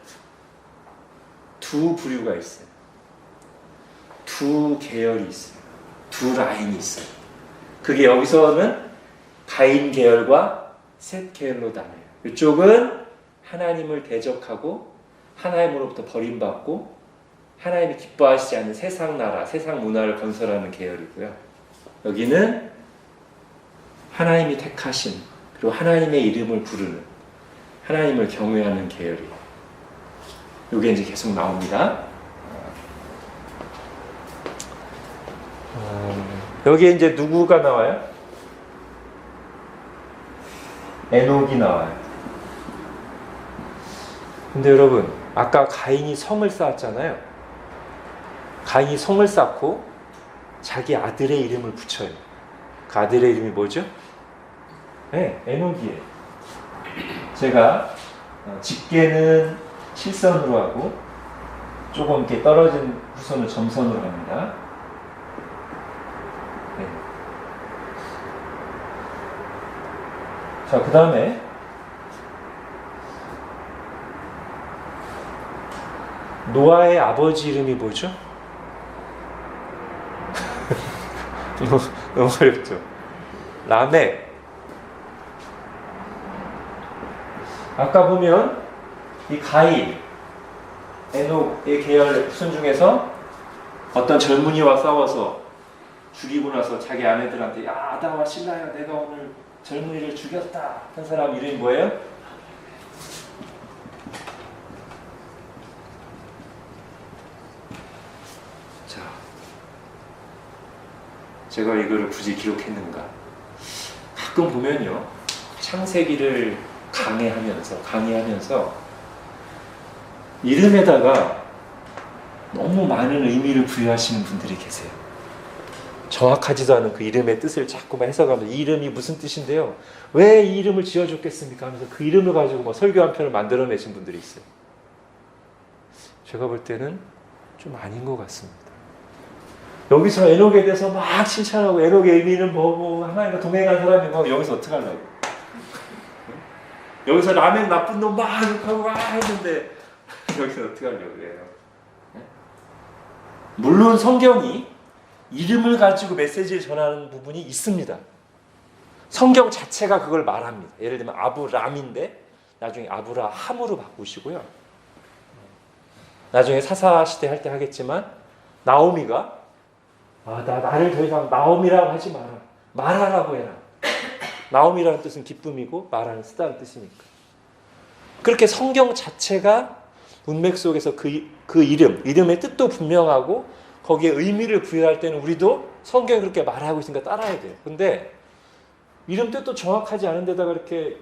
두 부류가 있어요. 두 계열이 있어요. 두 라인이 있어요. 그게 여기서는 가인 계열과 셋 계열로 나눠요. 이쪽은 하나님을 대적하고 하나님으로부터 버림받고 하나님이 기뻐하시지 않는 세상 나라, 세상 문화를 건설하는 계열이고요. 여기는 하나님이 택하신 그리고 하나님의 이름을 부르는 하나님을 경외하는 계열이에요. 이게 이제 계속 나옵니다. 여기에 이제 누구가 나와요? 에녹이 나와요. 근데 여러분, 아까 가인이 성을 쌓았잖아요. 가인이 성을 쌓고 자기 아들의 이름을 붙여요. 그 아들의 이름이 뭐죠? 네, 에녹이에요. 제가 직계는 실선으로 하고 조금 이렇게 떨어진 후손을 점선으로 합니다. 네. 자, 그 다음에 노아의 아버지 이름이 뭐죠? 너무 어렵죠? 라멕. 아까 보면 이 가인, 에녹의 계열 후손 중에서 어떤 젊은이와 싸워서 죽이고 나서 자기 아내들한테 야, 아담아 신라야, 내가 오늘 젊은이를 죽였다 한 사람 이름이 뭐예요? 자, 제가 이거를 굳이 기록했는가? 가끔 보면요, 창세기를 강의하면서 이름에다가 너무 많은 의미를 부여하시는 분들이 계세요. 정확하지도 않은 그 이름의 뜻을 자꾸만 해석하면서 이 이름이 무슨 뜻인데요? 왜 이 이름을 지어줬겠습니까? 하면서 그 이름을 가지고 막 설교 한 편을 만들어내신 분들이 있어요. 제가 볼 때는 좀 아닌 것 같습니다. 여기서 에녹에 대해서 막 칭찬하고 에녹의 의미는 뭐고 하나님과 동행한 사람이 뭐 여기서 어떻게 하려고? 여기서 라멘 나쁜 놈 막 욕하고 막 했는데 여기서 어떻게 하려고 그래요? 물론 성경이 이름을 가지고 메시지를 전하는 부분이 있습니다. 성경 자체가 그걸 말합니다. 예를 들면 아브람인데 나중에 아브라함으로 바꾸시고요. 나중에 사사시대 할 때 하겠지만 나오미가 나를 더 이상 나오미라고 하지 마라. 마라라고 해라. 나오미라는 뜻은 기쁨이고 마라는 쓰다는 뜻이니까. 그렇게 성경 자체가 문맥 속에서 그 이름의 뜻도 분명하고 거기에 의미를 부여할 때는 우리도 성경이 그렇게 말하고 있으니까 따라야 돼요. 근데 이름 뜻도 정확하지 않은 데다가 이렇게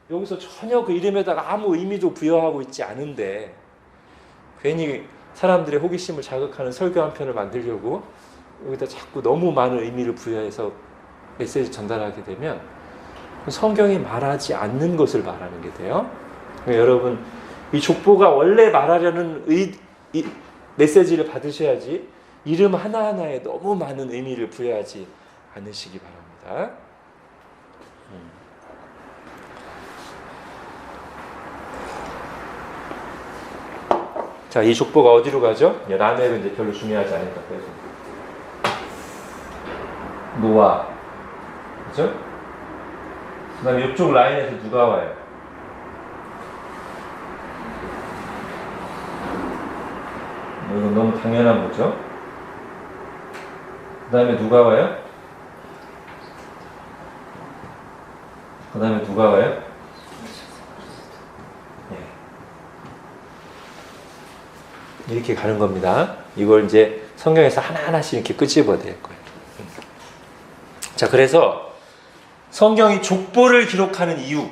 여기서 전혀 그 이름에다가 아무 의미도 부여하고 있지 않은데 괜히 사람들의 호기심을 자극하는 설교 한 편을 만들려고 여기다 자꾸 너무 많은 의미를 부여해서 메시지 전달하게 되면 성경이 말하지 않는 것을 말하는 게 돼요. 그러니까 여러분 이 족보가 원래 말하려는 이 메시지를 받으셔야지 이름 하나하나에 너무 많은 의미를 부여하지 않으시기 바랍니다. 자, 이 족보가 어디로 가죠? 라멕은 이제 별로 중요하지 않으니까 빼서 노아, 그죠? 그 다음에 이쪽 라인에서 누가 와요? 이건 너무 당연한 거죠? 그 다음에 누가 와요? 그 다음에 누가 와요? 이렇게 가는 겁니다. 이걸 이제 성경에서 하나하나씩 이렇게 끄집어야 될 거예요. 자, 그래서 성경이 족보를 기록하는 이유.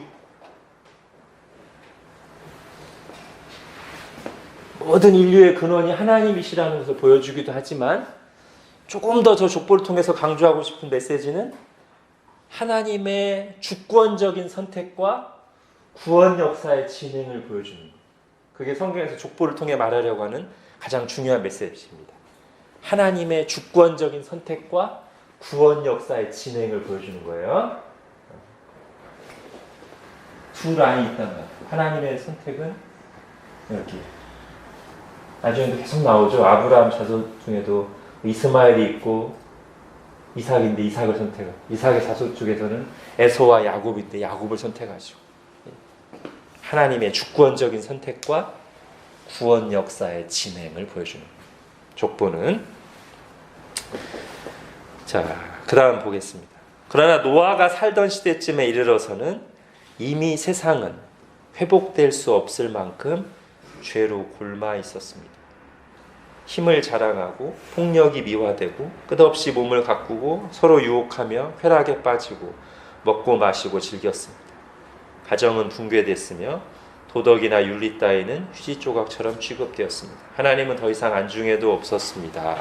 모든 인류의 근원이 하나님이시라는 것을 보여주기도 하지만 조금 더 저 족보를 통해서 강조하고 싶은 메시지는 하나님의 주권적인 선택과 구원 역사의 진행을 보여주는 거예요. 그게 성경에서 족보를 통해 말하려고 하는 가장 중요한 메시지입니다. 하나님의 주권적인 선택과 구원 역사의 진행을 보여주는 거예요. 두 라인이 있단 말이에요. 하나님의 선택은 여기. 나중에도 계속 나오죠. 아브라함 자손 중에도 이스마엘이 있고 이삭인데 이삭을 선택하고 이삭의 자손 쪽에서는 에서와 야곱인데 야곱을 선택하죠. 하나님의 주권적인 선택과 구원 역사의 진행을 보여주는 족보는. 자, 그 다음 보겠습니다. 그러나 노아가 살던 시대쯤에 이르러서는 이미 세상은 회복될 수 없을 만큼 죄로 곪아 있었습니다. 힘을 자랑하고 폭력이 미화되고 끝없이 몸을 가꾸고 서로 유혹하며 쾌락에 빠지고 먹고 마시고 즐겼습니다. 가정은 붕괴됐으며 도덕이나 윤리 따위는 휴지 조각처럼 취급되었습니다. 하나님은 더 이상 안중에도 없었습니다.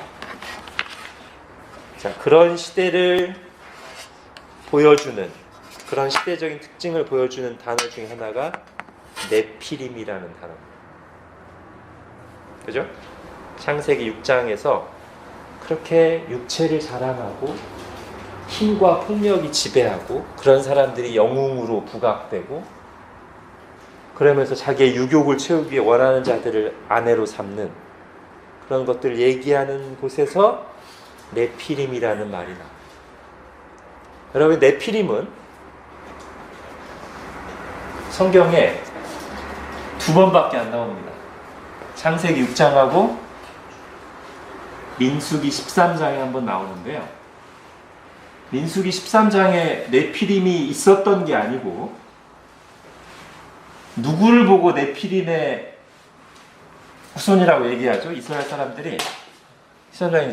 자, 그런 시대를 보여주는, 그런 시대적인 특징을 보여주는 단어 중에 하나가 네피림이라는 단어입니다. 그죠? 창세기 6장에서 그렇게 육체를 자랑하고 힘과 폭력이 지배하고 그런 사람들이 영웅으로 부각되고 그러면서 자기의 유욕을 채우기 위해 원하는 자들을 아내로 삼는 그런 것들을 얘기하는 곳에서 네피림이라는 말이 나와요. 여러분, 네피림은 성경에 2번밖에 안 나옵니다. 창세기 6장하고 민수기 13장에 한번 나오는데요. 민수기 13장에 네피림이 있었던 게 아니고 누구를 보고 네피림의 후손이라고 얘기하죠? 이스라엘 사람들이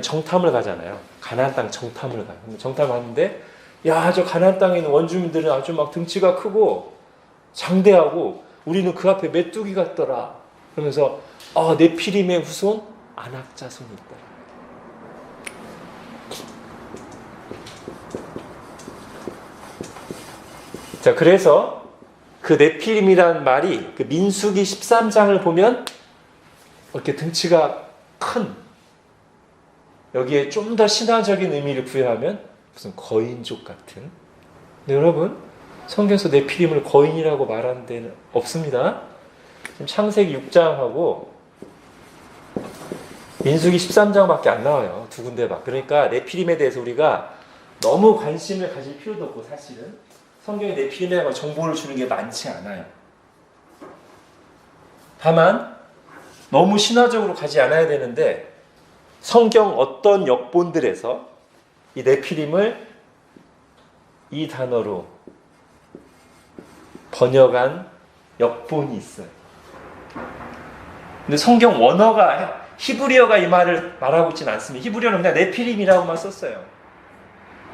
정탐을 가잖아요. 가나안 땅 정탐을 가요. 정탐을 하는데 야, 저 가나안 땅에 있는 원주민들은 아주 막 등치가 크고 장대하고 우리는 그 앞에 메뚜기 같더라. 그러면서 네피림의 후손 아낙 자손이 있다. 자, 그래서 그 네피림이라는 말이 그 민수기 13장을 보면 이렇게 등치가 큰, 여기에 좀 더 신화적인 의미를 부여하면 무슨 거인족 같은. 근데 여러분, 성경에서 네피림을 거인이라고 말하는 데는 없습니다. 지금 창세기 6장하고 민수기 13장밖에 안 나와요. 두 군데밖에. 그러니까 네피림에 대해서 우리가 너무 관심을 가질 필요도 없고 사실은 성경에 네피림에 대한 정보를 주는 게 많지 않아요. 다만 너무 신화적으로 가지 않아야 되는데 성경 어떤 역본들에서 이 네피림을 이 단어로 번역한 역본이 있어요. 근데 성경 원어가 히브리어가 이 말을 말하고 있지는 않습니다. 히브리어는 그냥 네피림이라고만 썼어요.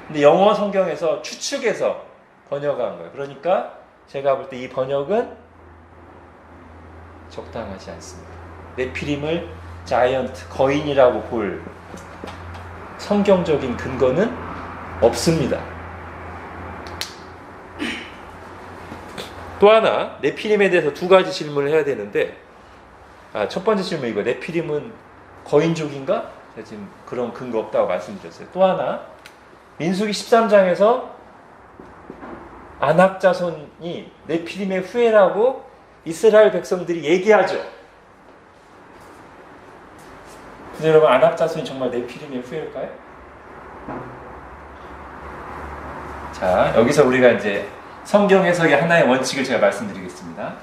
근데 영어 성경에서 추측해서 번역한 거예요. 그러니까 제가 볼 때 이 번역은 적당하지 않습니다. 네피림을 자이언트, 거인이라고 볼 성경적인 근거는 없습니다. 또 하나, 네피림에 대해서 두 가지 질문을 해야 되는데, 첫 번째 질문 이거, 네피림은 거인족인가? 제가 지금 그런 근거 없다고 말씀드렸어요. 또 하나, 민수기 13장에서 아낙 자손이 네피림의 후예라고 이스라엘 백성들이 얘기하죠. 근데 여러분, 아낙 자손이 정말 네피림의 후예일까요? 자, 여기서 우리가 이제 성경 해석의 하나의 원칙을 제가 말씀드리겠습니다.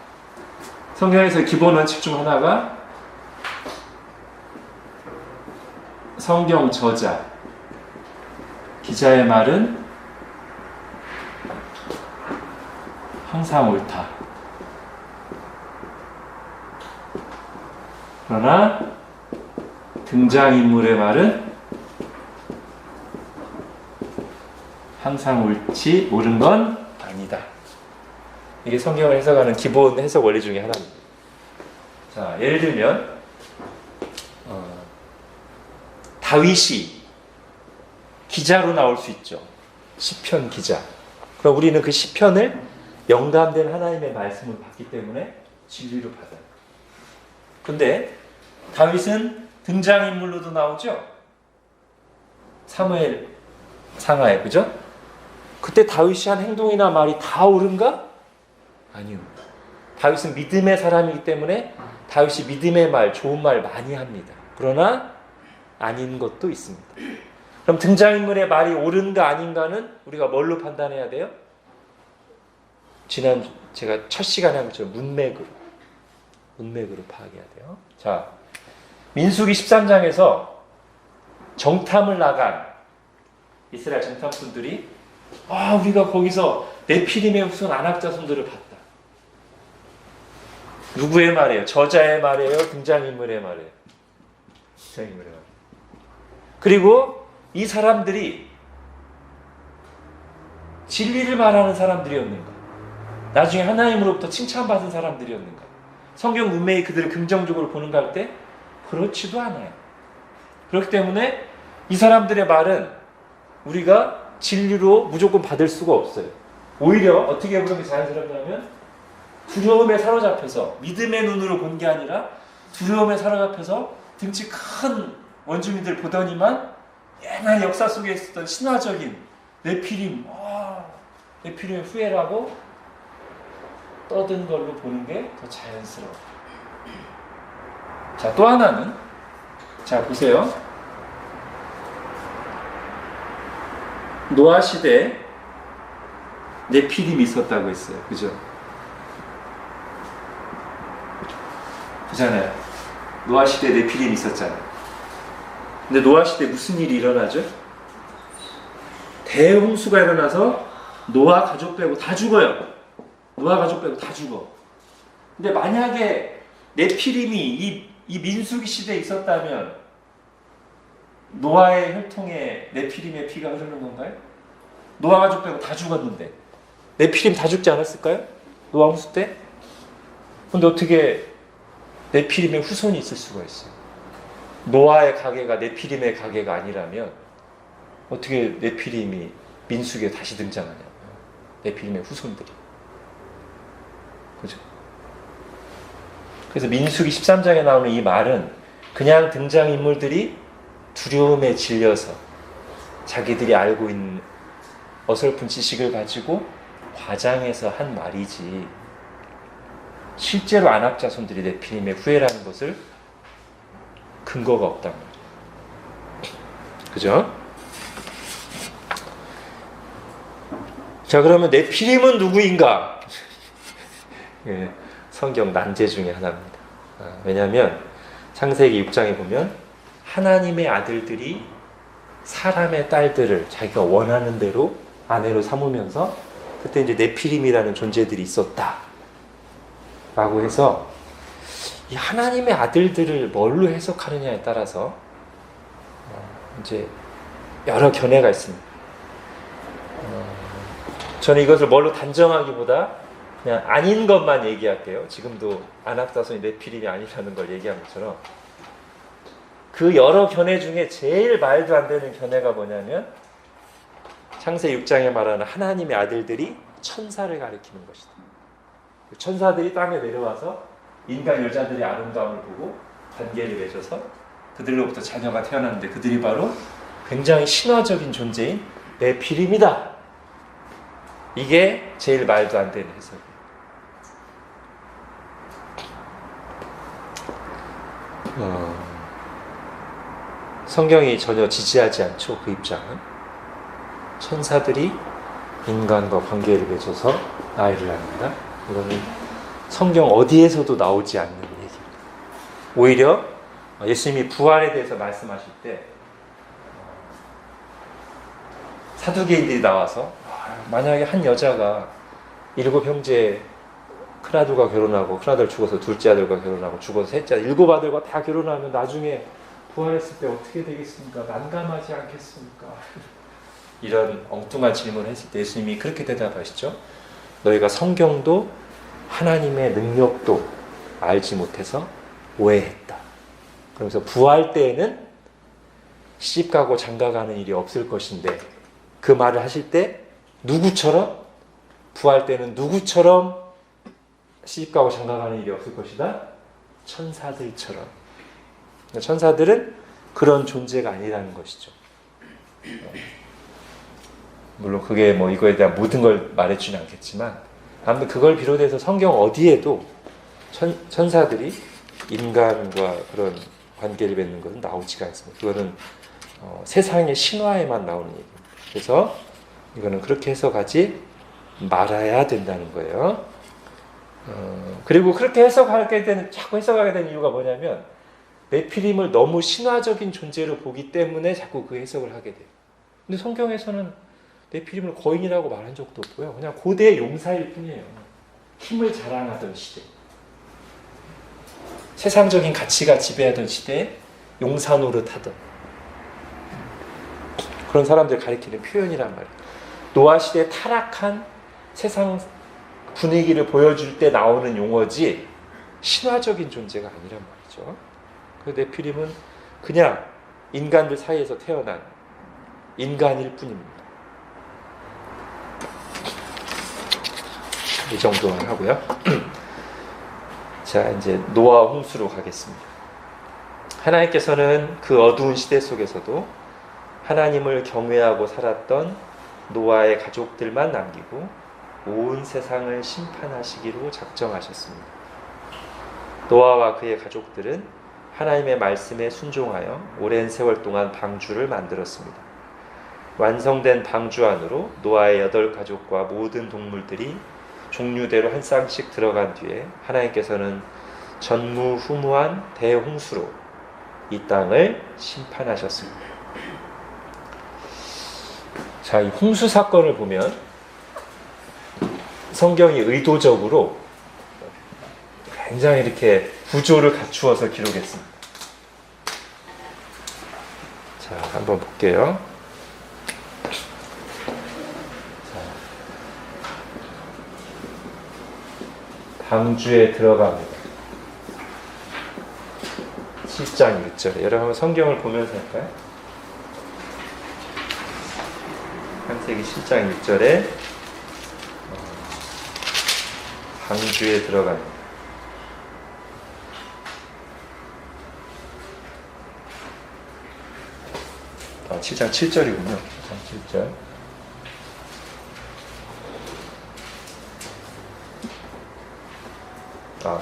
성경 해석의 기본 원칙 중 하나가 성경 저자, 기자의 말은 항상 옳다. 그러나 등장인물의 말은 항상 옳은 건 아니다. 이게 성경을 해석하는 기본 해석 원리 중에 하나입니다. 자, 예를 들면 다윗이 기자로 나올 수 있죠. 시편 기자. 그럼 우리는 그 시편을 영감된 하나님의 말씀을 받기 때문에 진리로 받아요. 근데 다윗은 등장인물로도 나오죠. 사무엘 상하에, 그죠? 그때 다윗이 한 행동이나 말이 다 옳은가? 아니요. 다윗은 믿음의 사람이기 때문에 다윗이 믿음의 말, 좋은 말 많이 합니다. 그러나 아닌 것도 있습니다. 그럼 등장인물의 말이 옳은가 아닌가는 우리가 뭘로 판단해야 돼요? 지난 제가 첫 시간에 한 것처럼 문맥으로 파악해야 돼요. 자, 민수기 13장에서 정탐을 나간 이스라엘 정탐꾼들이 우리가 거기서 네피림의 후손 아낙 자손들을 봤다. 누구의 말이에요? 저자의 말이에요? 등장인물의 말이에요? 등장인물의 말. 그리고 이 사람들이 진리를 말하는 사람들이었는가? 나중에 하나님으로부터 칭찬받은 사람들이었는가? 성경 문맥이 그들을 긍정적으로 보는가 할 때 그렇지도 않아요. 그렇기 때문에 이 사람들의 말은 우리가 진리로 무조건 받을 수가 없어요. 오히려 어떻게 보는 게 자연스럽냐면 두려움에 사로잡혀서 믿음의 눈으로 본 게 아니라 두려움에 사로잡혀서 등치 큰 원주민들 보더니만 옛날 역사 속에 있었던 신화적인 네피림의 후예라고 떠든 걸로 보는 게 더 자연스러워요. 자, 또 하나는, 자, 보세요. 노아 시대에 네피림이 있었다고 했어요. 그죠? 그잖아요. 노아 시대에 네피림이 있었잖아요. 근데 노아 시대에 무슨 일이 일어나죠? 대홍수가 일어나서 노아 가족 빼고 다 죽어요. 노아 가족 빼고 다 죽어. 근데 만약에 네피림이 이 민수기 시대에 있었다면 노아의 혈통에 네피림의 피가 흐르는 건가요? 노아 가족 빼고 다 죽었는데 네피림 다 죽지 않았을까요? 노아 홍수 때? 근데 어떻게 네피림의 후손이 있을 수가 있어요? 노아의 가계가 네피림의 가계가 아니라면 어떻게 네피림이 민수기에 다시 등장하냐고요. 네피림의 후손들이. 그죠? 그래서 민수기 13장에 나오는 이 말은 그냥 등장인물들이 두려움에 질려서 자기들이 알고 있는 어설픈 지식을 가지고 과장해서 한 말이지 실제로 아낙 자손들이 네피림의 후예라는 것을 근거가 없단 말이에요. 그죠? 자, 그러면 네피림은 누구인가? 예, 성경 난제 중에 하나입니다. 왜냐하면 창세기 6장에 보면 하나님의 아들들이 사람의 딸들을 자기가 원하는 대로 아내로 삼으면서 그때 이제 네피림이라는 존재들이 있었다 라고 해서 이 하나님의 아들들을 뭘로 해석하느냐에 따라서 이제 여러 견해가 있습니다. 저는 이것을 뭘로 단정하기보다 그냥 아닌 것만 얘기할게요. 지금도 아낙다손이 네피림이 아니라는 걸 얘기한 것처럼 그 여러 견해 중에 제일 말도 안 되는 견해가 뭐냐면 창세 6장에 말하는 하나님의 아들들이 천사를 가리키는 것이다. 천사들이 땅에 내려와서 인간 여자들의 아름다움을 보고 관계를 맺어서 그들로부터 자녀가 태어났는데 그들이 바로 굉장히 신화적인 존재인 네피림이다. 이게 제일 말도 안 되는 해석이에요. 성경이 전혀 지지하지 않죠. 그 입장은. 천사들이 인간과 관계를 맺어서 아이를 낳는다. 이거는 성경 어디에서도 나오지 않는 얘기입니다. 오히려 예수님이 부활에 대해서 말씀하실 때 사두개인들이 나와서 만약에 한 여자가 7 형제 큰아들과 결혼하고 큰아들 죽어서 둘째 아들과 결혼하고 죽어서 셋째 아들 7 아들과 다 결혼하면 나중에 부활했을 때 어떻게 되겠습니까? 난감하지 않겠습니까? 이런 엉뚱한 질문을 했을 때 예수님이 그렇게 대답하시죠. 너희가 성경도 하나님의 능력도 알지 못해서 오해했다. 그러면서 부활 때에는 시집가고 장가가는 일이 없을 것인데 그 말을 하실 때 누구처럼? 부활 때는 누구처럼 시집가고 장가가는 일이 없을 것이다? 천사들처럼. 천사들은 그런 존재가 아니라는 것이죠. 물론 그게 뭐 이거에 대한 모든 걸 말해주진 않겠지만 아무튼 그걸 비롯해서 성경 어디에도 천사들이 인간과 그런 관계를 맺는 것은 나오지가 않습니다. 그거는 세상의 신화에만 나오는 얘기입니다. 그래서 이거는 그렇게 해석하지 말아야 된다는 거예요. 그리고 그렇게 자꾸 해석하게 되는 이유가 뭐냐면 네피림을 너무 신화적인 존재로 보기 때문에 자꾸 그 해석을 하게 돼요. 근데 성경에서는 네피림을 거인이라고 말한 적도 없고요. 그냥 고대의 용사일 뿐이에요. 힘을 자랑하던 시대. 세상적인 가치가 지배하던 시대에 용사 노릇하던 그런 사람들 가리키는 표현이란 말이에요. 노아 시대 타락한 세상 분위기를 보여줄 때 나오는 용어지 신화적인 존재가 아니란 말이죠. 그 네피림은 그냥 인간들 사이에서 태어난 인간일 뿐입니다. 이 정도만 하고요. 자, 이제 노아 홍수로 가겠습니다. 하나님께서는 그 어두운 시대 속에서도 하나님을 경외하고 살았던 노아의 가족들만 남기고 온 세상을 심판하시기로 작정하셨습니다. 노아와 그의 가족들은 하나님의 말씀에 순종하여 오랜 세월 동안 방주를 만들었습니다. 완성된 방주 안으로 노아의 8 가족과 모든 동물들이 종류대로 한 쌍씩 들어간 뒤에 하나님께서는 전무후무한 대홍수로 이 땅을 심판하셨습니다. 자, 이 홍수 사건을 보면 성경이 의도적으로 굉장히 이렇게 구조를 갖추어서 기록했습니다. 자, 한번 볼게요. 방주에 들어갑니다. 7장 1절에 여러분 한번 성경을 보면서 할까요? 창세기 7장 1절에 방주에 들어갑니다. 7장 7절이군요. 7장 7절.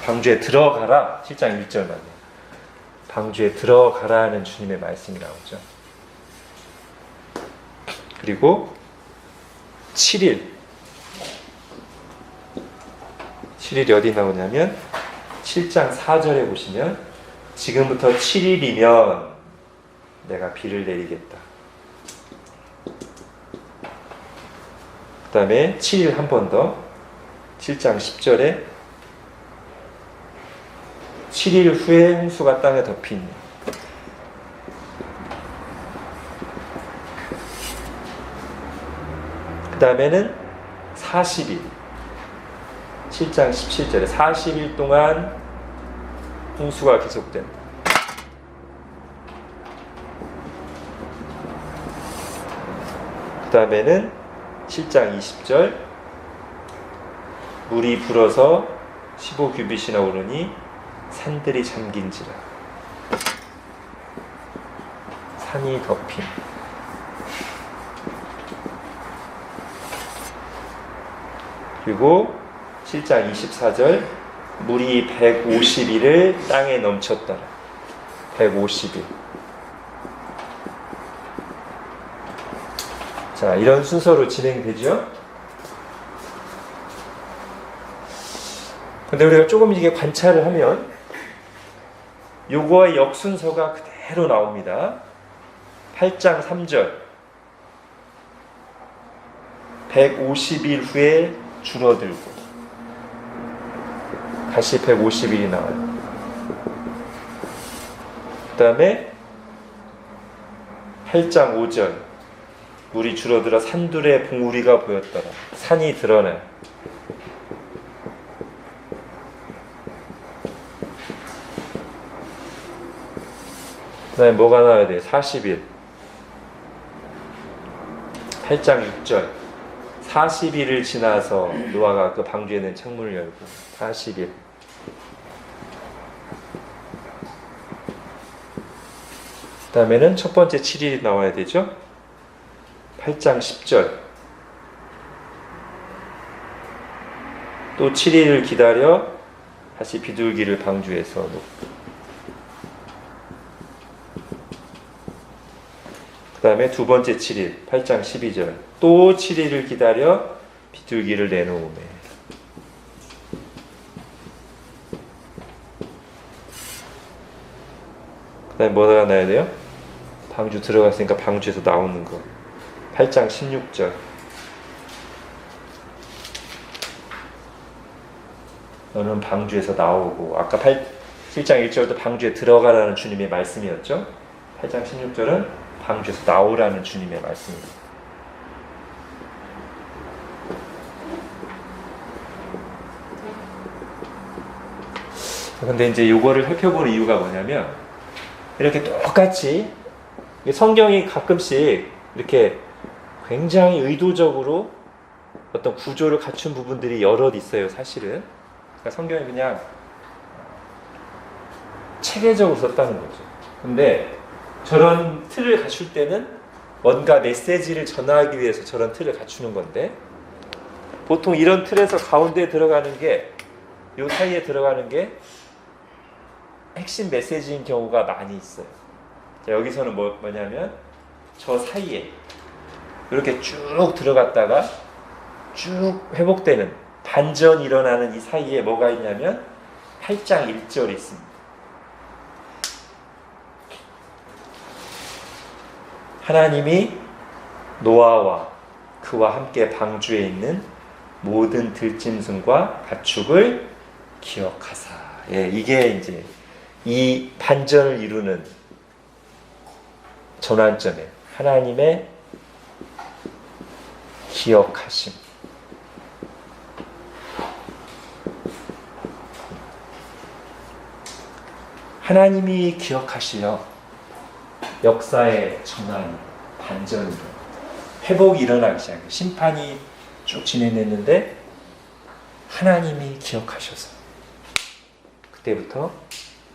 방주에 들어가라. 7장 1절만. 방주에 들어가라는 주님의 말씀이 나오죠. 그리고 7일. 7일이 어디 나오냐면 7장 4절에 보시면 지금부터 7일이면 내가 비를 내리겠다. 그 다음에 7일 한 번 더 7장 10절에 7일 후에 홍수가 땅에 덮이니 그 다음에는 40일 7장 17절에 40일 동안 홍수가 계속된다. 그 다음에는 7장 20절 물이 불어서 15규빗이나 오르니 산들이 잠긴지라 산이 덮임. 그리고 7장 24절 물이 150일을 땅에 넘쳤더라. 150일. 자, 이런 순서로 진행되죠. 근데 우리가 조금 이게 관찰을 하면 요거의 역순서가 그대로 나옵니다. 8장 3절 150일 후에 줄어들고 다시 150일이 나와요. 그 다음에 8장 5절 물이 줄어들어 산들의 봉우리가 보였더라. 산이 드러나요. 그 다음에 뭐가 나와야 돼요? 40일 8장 6절 40일을 지나서 노아가 그 방주에 있는 창문을 열고 40일 그 다음에는 첫 번째 7일이 나와야 되죠. 8장 10절 또 7일을 기다려 다시 비둘기를 방주에서 놓고 그 다음에 두 번째 7일 8장 12절 또 7일을 기다려 비둘기를 내놓으매 그 다음에 뭐가 나야 돼요? 방주 들어갔으니까 방주에서 나오는 거 8장 16절 너는 방주에서 나오고 아까 7장 1절도 방주에 들어가라는 주님의 말씀이었죠. 8장 16절은 방주에서 나오라는 주님의 말씀입니다. 근데 이제 요거를 살펴보는 이유가 뭐냐면 이렇게 똑같이 성경이 가끔씩 이렇게 굉장히 의도적으로 어떤 구조를 갖춘 부분들이 여럿 있어요. 사실은 그러니까 성경이 그냥 체계적으로 썼다는 거죠. 근데 저런 틀을 갖출 때는 뭔가 메시지를 전하기 위해서 저런 틀을 갖추는 건데 보통 이런 틀에서 가운데에 들어가는 게 요 사이에 들어가는 게 핵심 메시지인 경우가 많이 있어요. 자, 여기서는 뭐냐면 저 사이에 이렇게 쭉 들어갔다가 쭉 회복되는 반전이 일어나는 이 사이에 뭐가 있냐면 8장 1절이 있습니다. 하나님이 노아와 그와 함께 방주에 있는 모든 들짐승과 가축을 기억하사. 예, 이게 이제 이 반전을 이루는 전환점에 하나님의 기억하심. 하나님이 기억하시려 역사의 전환, 반전이 회복이 일어나기 시작해요. 심판이 쭉 진행됐는데 하나님이 기억하셔서 그때부터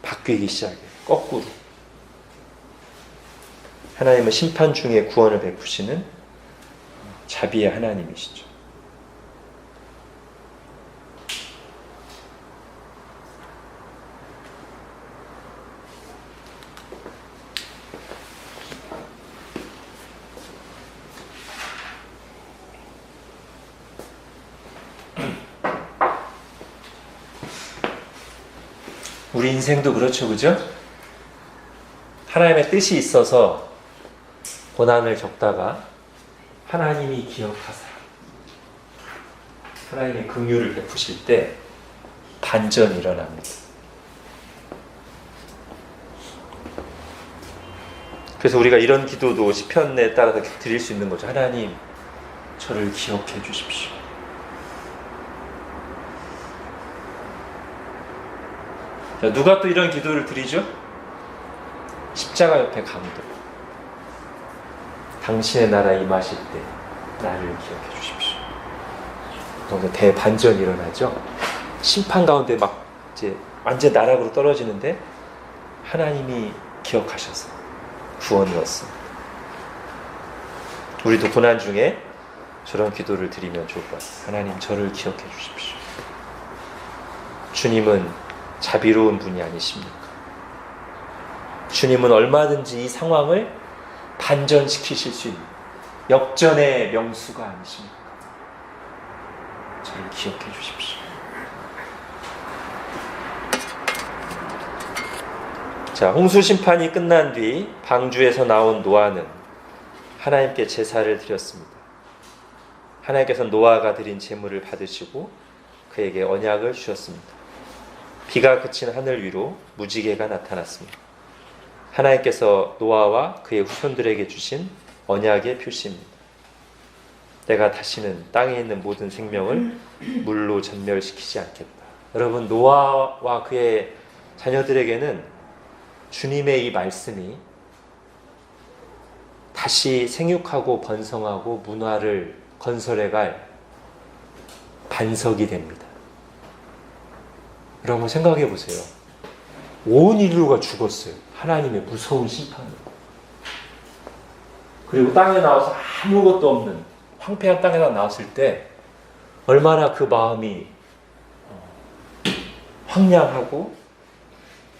바뀌기 시작해요. 거꾸로. 하나님은 심판 중에 구원을 베푸시는 자비의 하나님이시죠. 우리 인생도 그렇죠, 그죠? 하나님의 뜻이 있어서 고난을 겪다가 하나님이 기억하사 하나님의 긍휼을 베푸실 때 반전이 일어납니다. 그래서 우리가 이런 기도도 시편에 따라서 드릴 수 있는 거죠. 하나님, 저를 기억해 주십시오. 자, 누가 또 이런 기도를 드리죠? 십자가 옆에 강도. 당신의 나라 임하실 때 나를 기억해 주십시오. 오늘 대반전이 일어나죠. 심판 가운데 막 이제 완전 나락으로 떨어지는데 하나님이 기억하셔서 구원이 왔습니다. 우리도 고난 중에 저런 기도를 드리면 좋을 것 같아요. 하나님, 저를 기억해 주십시오. 주님은 자비로운 분이 아니십니까? 주님은 얼마든지 이 상황을 반전시키실 수 있는 역전의 명수가 아니십니까? 저를 기억해 주십시오. 자, 홍수 심판이 끝난 뒤 방주에서 나온 노아는 하나님께 제사를 드렸습니다. 하나님께서 노아가 드린 제물을 받으시고 그에게 언약을 주셨습니다. 비가 그친 하늘 위로 무지개가 나타났습니다. 하나님께서 노아와 그의 후손들에게 주신 언약의 표시입니다. 내가 다시는 땅에 있는 모든 생명을 물로 전멸시키지 않겠다. 여러분, 노아와 그의 자녀들에게는 주님의 이 말씀이 다시 생육하고 번성하고 문화를 건설해갈 반석이 됩니다. 여러분 생각해 보세요. 온 인류가 죽었어요. 하나님의 무서운 심판으로. 그리고 땅에 나와서 아무것도 없는 황폐한 땅에다 나왔을 때 얼마나 그 마음이 황량하고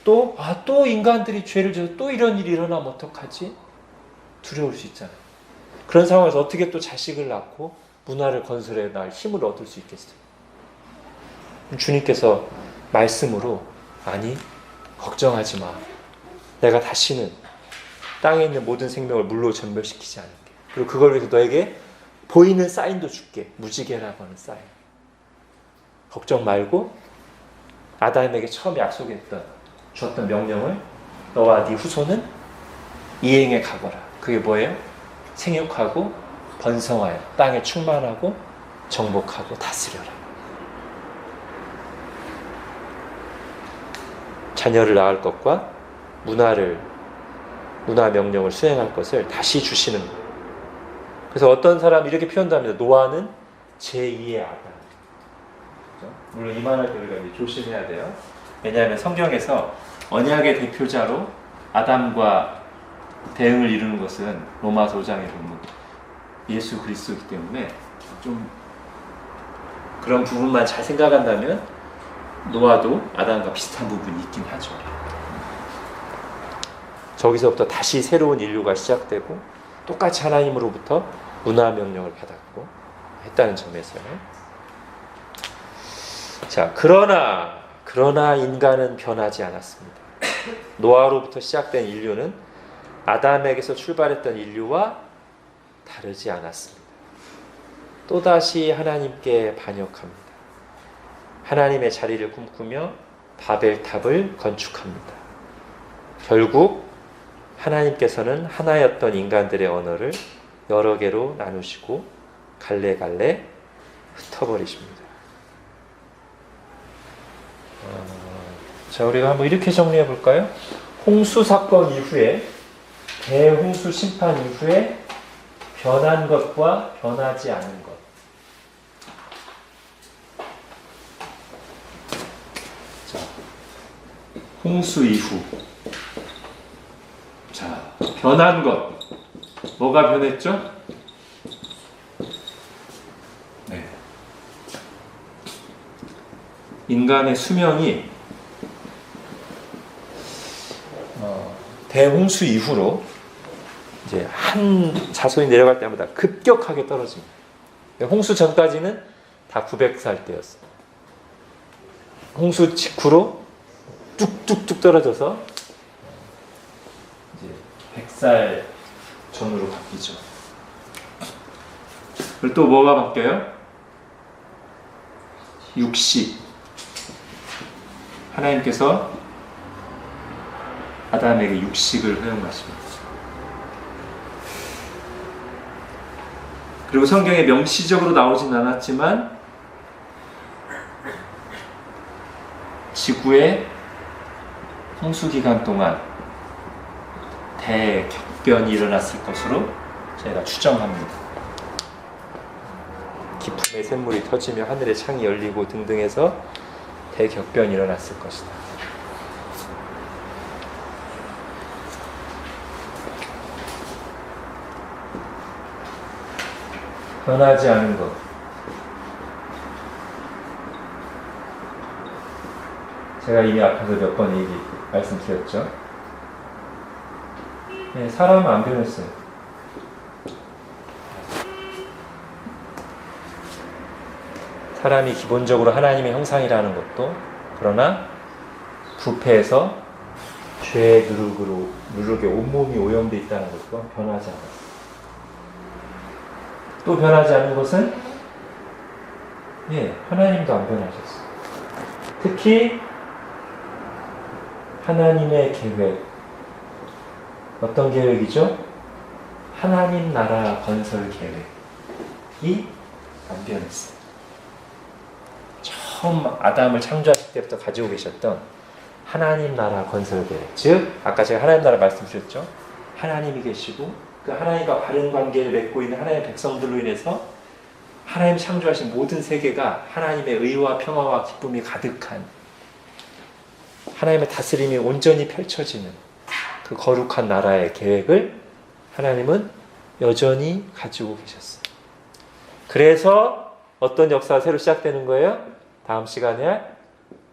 또 인간들이 죄를 져서 또 이런 일이 일어나면 어떡하지? 두려울 수 있잖아요. 그런 상황에서 어떻게 또 자식을 낳고 문화를 건설해 날 힘을 얻을 수 있겠어요? 주님께서 말씀으로 아니, 걱정하지 마. 내가 다시는 땅에 있는 모든 생명을 물로 전멸시키지 않을게. 그리고 그걸 위해서 너에게 보이는 사인도 줄게. 무지개라고 하는 사인. 걱정 말고 아담에게 처음 주었던 명령을 너와 네 후손은 이행해 가거라. 그게 뭐예요? 생육하고 번성하여 땅에 충만하고 정복하고 다스려라. 자녀를 낳을 것과 문화 명령을 수행할 것을 다시 주시는 거예요. 그래서 어떤 사람이 이렇게 표현합니다. 노아는 제2의 아담. 그렇죠? 물론 이만할 때 우리가 이제 조심해야 돼요. 왜냐하면 성경에서 언약의 대표자로 아담과 대응을 이루는 것은 로마서 5장에 보면 예수 그리스도이기 때문에 좀 그런 부분만 잘 생각한다면 노아도 아담과 비슷한 부분이 있긴 하죠. 저기서부터 다시 새로운 인류가 시작되고 똑같이 하나님으로부터 문화 명령을 받았고 했다는 점에서요. 자, 그러나 인간은 변하지 않았습니다. 노아로부터 시작된 인류는 아담에게서 출발했던 인류와 다르지 않았습니다. 또다시 하나님께 반역합니다. 하나님의 자리를 꿈꾸며 바벨탑을 건축합니다. 결국 하나님께서는 하나였던 인간들의 언어를 여러 개로 나누시고 갈래갈래 흩어버리십니다. 자, 우리가 한번 이렇게 정리해 볼까요? 홍수 사건 이후에, 대홍수 심판 이후에 변한 것과 변하지 않은 것. 자, 홍수 이후. 자, 변한 것. 뭐가 변했죠? 네. 인간의 수명이 대홍수 이후로 이제 한 자손이 내려갈 때마다 급격하게 떨어집니다. 홍수 전까지는 다 900살 때였어요. 홍수 직후로 뚝뚝뚝 떨어져서 이제 100살 전으로 바뀌죠. 그리고 또 뭐가 바뀌어요? 육식. 하나님께서 아담에게 육식을 허용하십니다. 그리고 성경에 명시적으로 나오진 않았지만 지구의 홍수 기간 동안 대격변이 일어났을 것으로 저희가 추정합니다. 기품의 샘물이 터지며 하늘의 창이 열리고 등등 해서 대격변이 일어났을 것이다. 변하지 않은 것. 제가 이미 앞에서 몇 번 말씀드렸죠. 네, 사람은 안 변했어요. 사람이 기본적으로 하나님의 형상이라는 것도, 그러나 부패해서 죄의 누룩에 온몸이 오염되어 있다는 것도 변하지 않았어요. 또 변하지 않은 것은 하나님도 안 변하셨어요. 특히 하나님의 계획, 어떤 계획이죠? 하나님 나라 건설 계획이 안 변했어요. 처음 아담을 창조하실 때부터 가지고 계셨던 하나님 나라 건설 계획, 즉 아까 제가 하나님 나라 말씀드렸죠. 하나님이 계시고 그 하나님과 바른 관계를 맺고 있는 하나님의 백성들로 인해서 하나님 창조하신 모든 세계가 하나님의 의와 평화와 기쁨이 가득한, 하나님의 다스림이 온전히 펼쳐지는 그 거룩한 나라의 계획을 하나님은 여전히 가지고 계셨어요. 그래서 어떤 역사가 새로 시작되는 거예요? 다음 시간에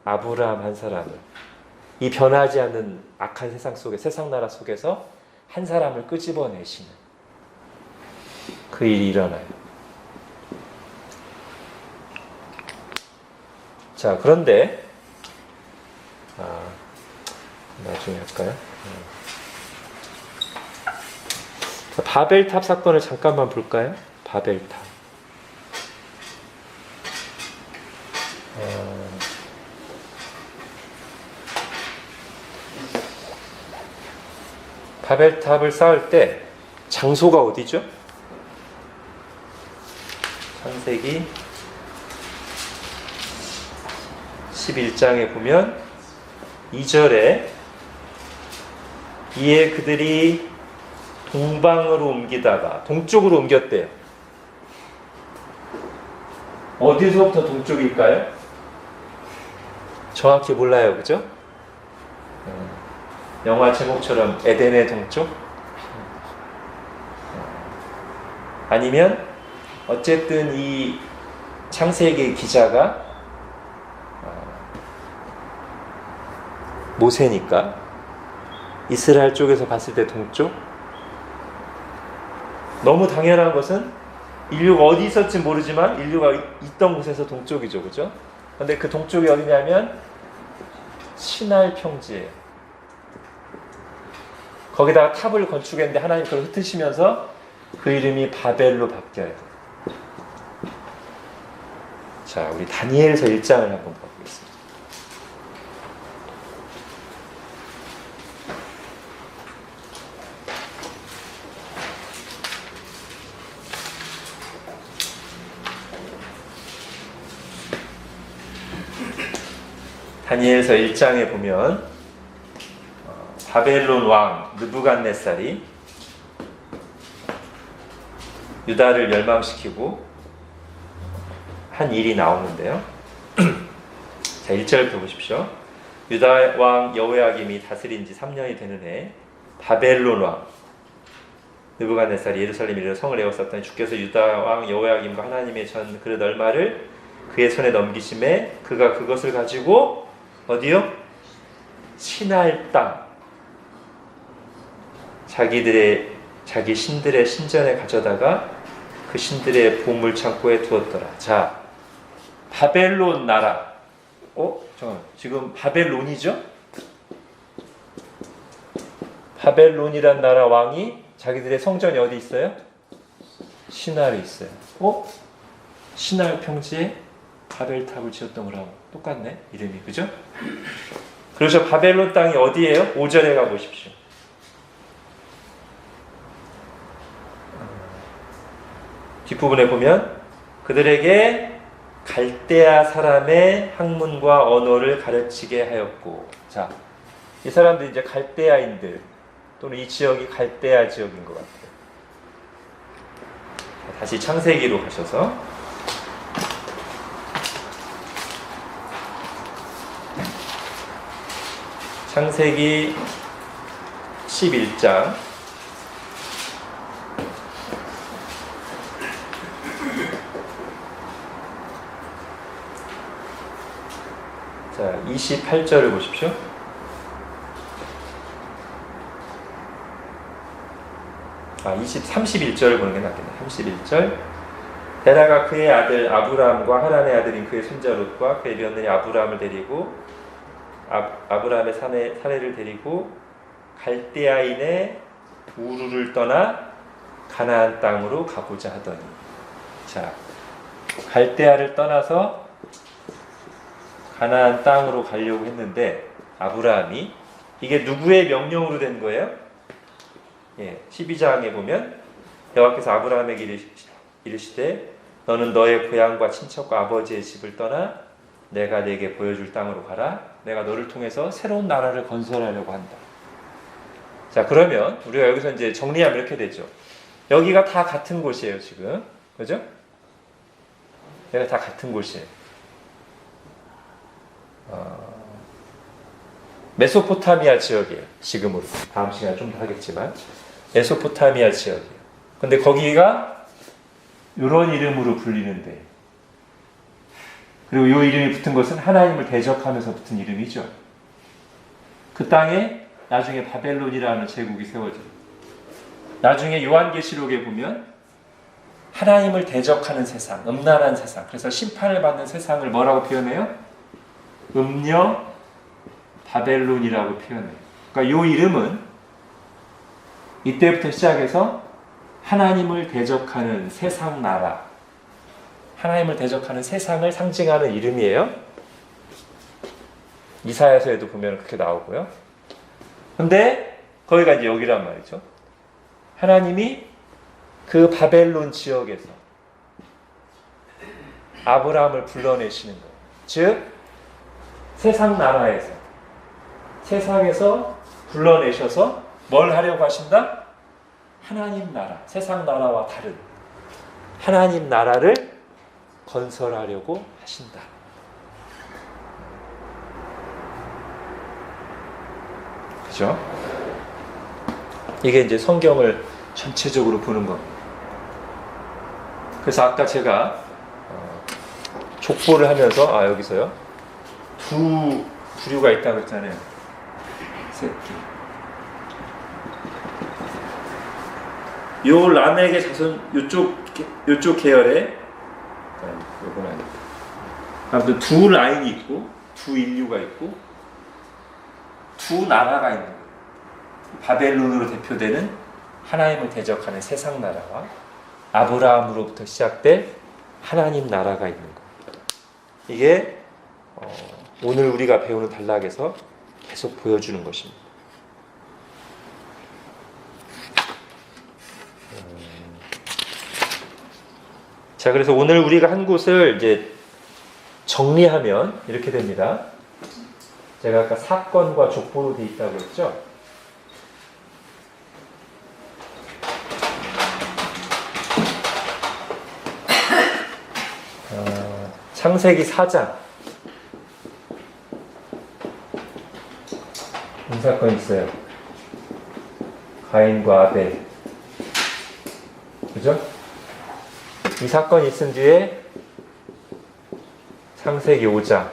아브라함 한 사람을, 이 변하지 않는 악한 세상 속에, 세상 나라 속에서 한 사람을 끄집어내시는 그 일이 일어나요. 자, 그런데 나중에 할까요? 자, 바벨탑 사건을 잠깐만 볼까요? 바벨탑. 바벨탑을 쌓을 때 장소가 어디죠? 창세기 11장에 보면 2절에 이에 그들이 동방으로 옮기다가 동쪽으로 옮겼대요. 어디서부터 동쪽일까요? 정확히 몰라요, 그죠? 영화 제목처럼 에덴의 동쪽? 아니면 어쨌든 이 창세기 기자가 모세니까 이스라엘 쪽에서 봤을 때 동쪽? 너무 당연한 것은 인류가 어디 있었지 모르지만 인류가 있던 곳에서 동쪽이죠, 그죠? 근데 그 동쪽이 어디냐면 시날 평지예요. 거기다가 탑을 건축했는데 하나님 그걸 흩으시면서 그 이름이 바벨로 바뀌어요. 자, 우리 다니엘서 1장을 한번 보겠습니다. 다니엘서 1장에 보면 바벨론 왕 느부갓네살이 유다를 멸망시키고 한 일이 나오는데요. 자, 1절 보십시오. 유다 왕 여호야김이 다스린 지 3년이 되는 해 바벨론 왕 느부갓네살이 예루살렘에 이르러 성을 에워쌌더니 주께서 유다 왕 여호야김과 하나님의 전 그릇 얼마를 그의 손에 넘기심에 그가 그것을 가지고 어디요? 시날 땅 자기 신들의 신전에 가져다가 그 신들의 보물 창고에 두었더라. 자, 바벨론 나라. 잠깐만. 지금 바벨론이죠? 바벨론이란 나라 왕이 자기들의 성전이 어디 있어요? 시나르에 있어요. 시나르 평지에 바벨탑을 지었던 거라고 똑같네, 이름이. 그죠? 그래서 바벨론 땅이 어디예요? 5절에 가보십시오. 뒷부분에 보면 그들에게 갈대아 사람의 학문과 언어를 가르치게 하였고, 자, 이 사람들이 이제 갈대아인들 또는 이 지역이 갈대아 지역인 것 같아요. 다시 창세기로 가셔서 창세기 11장 자, 28절을 보십시오. 아, 31절을 보는 게 낫겠네. 31절. 데라가 그의 아들 아브라함과 하란의 아들인 그의 손자 롯과 그의 며느리 아브라함을 데리고 아브라함의 사내를 데리고 갈대아인의 우르를 떠나 가나안 땅으로 가고자 하더니, 자, 갈대아를 떠나서 가나안 땅으로 가려고 했는데 아브라함이, 이게 누구의 명령으로 된 거예요? 12장에 보면 여호와께서 아브라함에게 이르시되 너는 너의 고향과 친척과 아버지의 집을 떠나 내가 네게 보여줄 땅으로 가라. 내가 너를 통해서 새로운 나라를 건설하려고 한다. 자, 그러면 우리가 여기서 이제 정리하면 이렇게 되죠. 여기가 다 같은 곳이에요, 지금. 그죠? 여기가 다 같은 곳이에요. 메소포타미아 지역이에요, 지금으로. 다음 시간에 좀 더 하겠지만 메소포타미아 지역이에요. 근데 거기가 이런 이름으로 불리는데, 그리고 이 이름이 붙은 것은 하나님을 대적하면서 붙은 이름이죠. 그 땅에 나중에 바벨론이라는 제국이 세워져요. 나중에 요한계시록에 보면 하나님을 대적하는 세상, 음란한 세상, 그래서 심판을 받는 세상을 뭐라고 표현해요? 음녀 바벨론이라고 표현해요. 그러니까 이 이름은 이때부터 시작해서 하나님을 대적하는 세상 나라, 하나님을 대적하는 세상을 상징하는 이름이에요. 이사야서에도 보면 그렇게 나오고요. 근데 거기가 이제 여기란 말이죠. 하나님이 그 바벨론 지역에서 아브라함을 불러내시는 거예요. 즉 세상 나라에서, 세상에서 불러내셔서 뭘 하려고 하신다? 하나님 나라, 세상 나라와 다른 하나님 나라를 건설하려고 하신다. 그죠? 이게 이제 성경을 전체적으로 보는 겁니다. 그래서 아까 제가 족보를 하면서 여기서요, 두 부류가 있다고 했잖아요. 새끼. 요 라멕의 자손, 요쪽 계열에, 요건 아니다. 아무튼 두 라인이 있고, 두 인류가 있고, 두 나라가 있는 거예요. 바벨론으로 대표되는 하나님을 대적하는 세상 나라와 아브라함으로부터 시작된 하나님 나라가 있는 거예요. 이게 오늘 우리가 배우는 단락에서 계속 보여주는 것입니다. 자, 그래서 오늘 우리가 한 곳을 이제 정리하면 이렇게 됩니다. 제가 아까 사건과 족보로 되어 있다고 했죠? 창세기 4장. 이 사건이 있어요. 가인과 아벨. 그죠? 이 사건이 있은 뒤에 창세기 5장.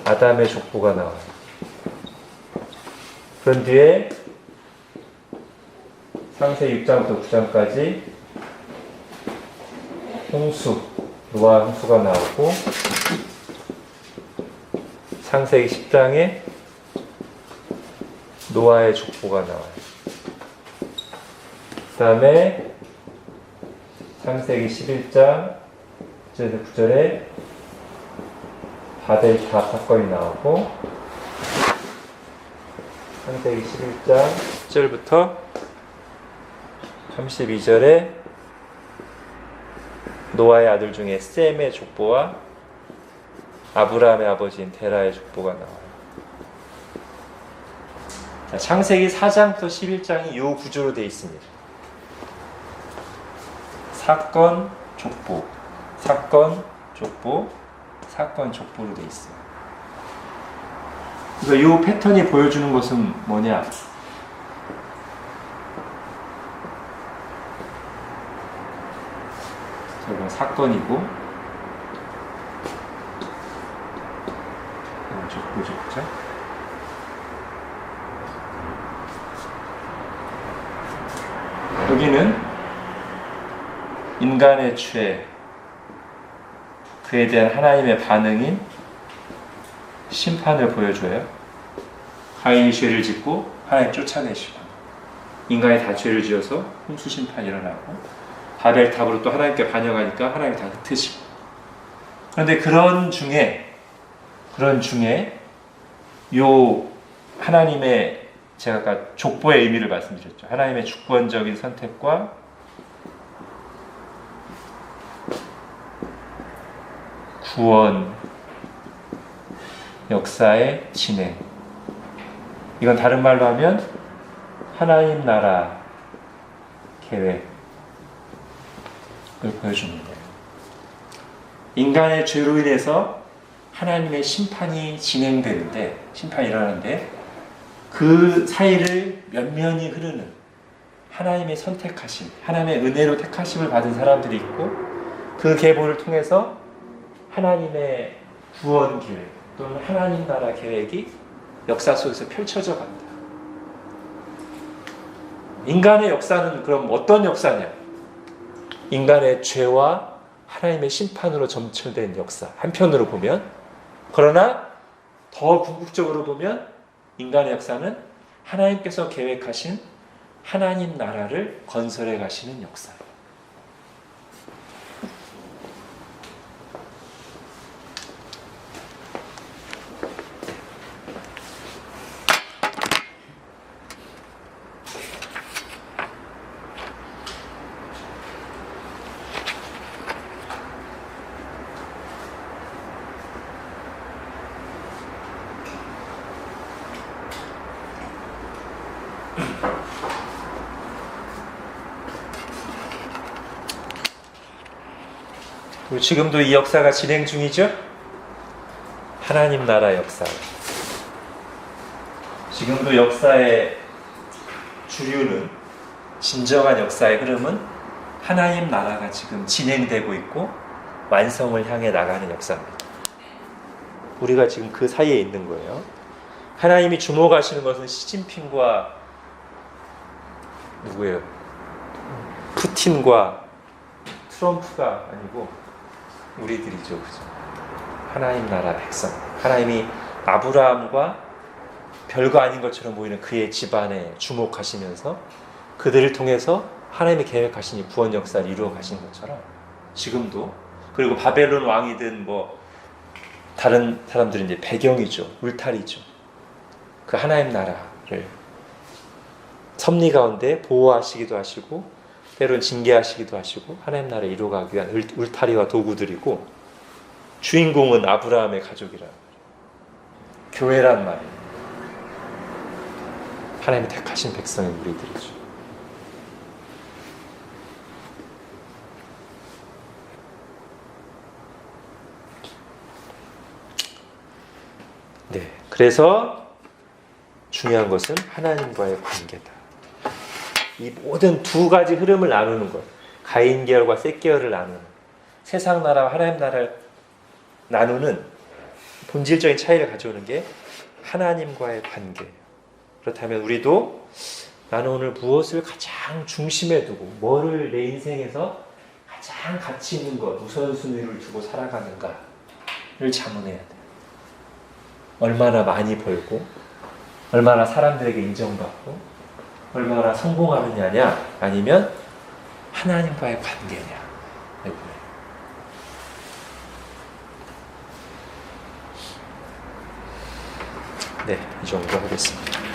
아담의 족보가 나와요. 그런 뒤에 창세기 6장부터 9장까지 홍수, 노아 홍수가 나오고, 창세기 10장에 노아의 족보가 나와요. 그 다음에 창세기 11장 1절에서 9절에 바벨탑 사건이 나오고, 창세기 11장 10절부터 32절에 노아의 아들 중에 셈의 족보와 아브라함의 아버지인 데라의 족보가 나와요. 자, 창세기 4장부터 11장이 이 구조로 되어 있습니다. 사건, 족보, 사건, 족보, 사건, 족보로 되어 있어요. 그래서 이 패턴이 보여주는 것은 뭐냐? 저건 사건이고, 이건 족보죠, 그렇죠? 여기는 인간의 죄, 그에 대한 하나님의 반응인 심판을 보여줘요. 가인이 죄를 짓고 하나님 쫓아내시고, 인간이 다 죄를 지어서 홍수 심판이 일어나고, 바벨탑으로 또 하나님께 반역하니까 하나님이 다 흩으시고. 그런데 그런 중에 요 하나님의, 제가 아까 족보의 의미를 말씀드렸죠. 하나님의 주권적인 선택과 구원 역사의 진행, 이건 다른 말로 하면 하나님 나라 계획을 보여주는 거예요. 인간의 죄로 인해서 하나님의 심판이 진행되는데, 심판이 일어나는데, 그 사이를 면면이 흐르는 하나님의 선택하심, 하나님의 은혜로 택하심을 받은 사람들이 있고, 그 계보를 통해서 하나님의 구원 계획 또는 하나님 나라 계획이 역사 속에서 펼쳐져 간다. 인간의 역사는 그럼 어떤 역사냐? 인간의 죄와 하나님의 심판으로 점철된 역사, 한편으로 보면. 그러나 더 궁극적으로 보면 인간의 역사는 하나님께서 계획하신 하나님 나라를 건설해 가시는 역사예요. 그리고 지금도 이 역사가 진행 중이죠? 하나님 나라 역사. 지금도 역사의 주류는, 진정한 역사의 흐름은 하나님 나라가 지금 진행되고 있고 완성을 향해 나가는 역사입니다. 우리가 지금 그 사이에 있는 거예요. 하나님이 주목하시는 것은 시진핑과 누구예요? 푸틴과 트럼프가 아니고 우리들이죠, 그죠? 하나님 나라 백성. 하나님이 아브라함과 별거 아닌 것처럼 보이는 그의 집안에 주목하시면서 그들을 통해서 하나님이 계획하신 이 구원 역사를 이루어 가신 것처럼 지금도, 그리고 바벨론 왕이든 뭐 다른 사람들은 이제 배경이죠, 울타리죠. 그 하나님 나라를 섭리 가운데 보호하시기도 하시고 때로는 징계하시기도 하시고 하나님 나라를 이루어가기 위한 울타리와 도구들이고, 주인공은 아브라함의 가족이란 말이에요. 교회란 말이에요. 하나님이 택하신 백성의 우리들이죠. 네, 그래서 중요한 것은 하나님과의 관계다. 이 모든 두 가지 흐름을 나누는 것, 가인 계열과 셋 계열을 나누는, 세상 나라와 하나님 나라를 나누는 본질적인 차이를 가져오는 게 하나님과의 관계예요. 그렇다면 우리도 나는 오늘 무엇을 가장 중심에 두고, 뭐를 내 인생에서 가장 가치 있는 것, 우선순위를 두고 살아가는가를 자문해야 돼요. 얼마나 많이 벌고 얼마나 사람들에게 인정받고 얼마나 성공하느냐냐 아니면 하나님과의 관계냐. 네, 이 정도 하겠습니다.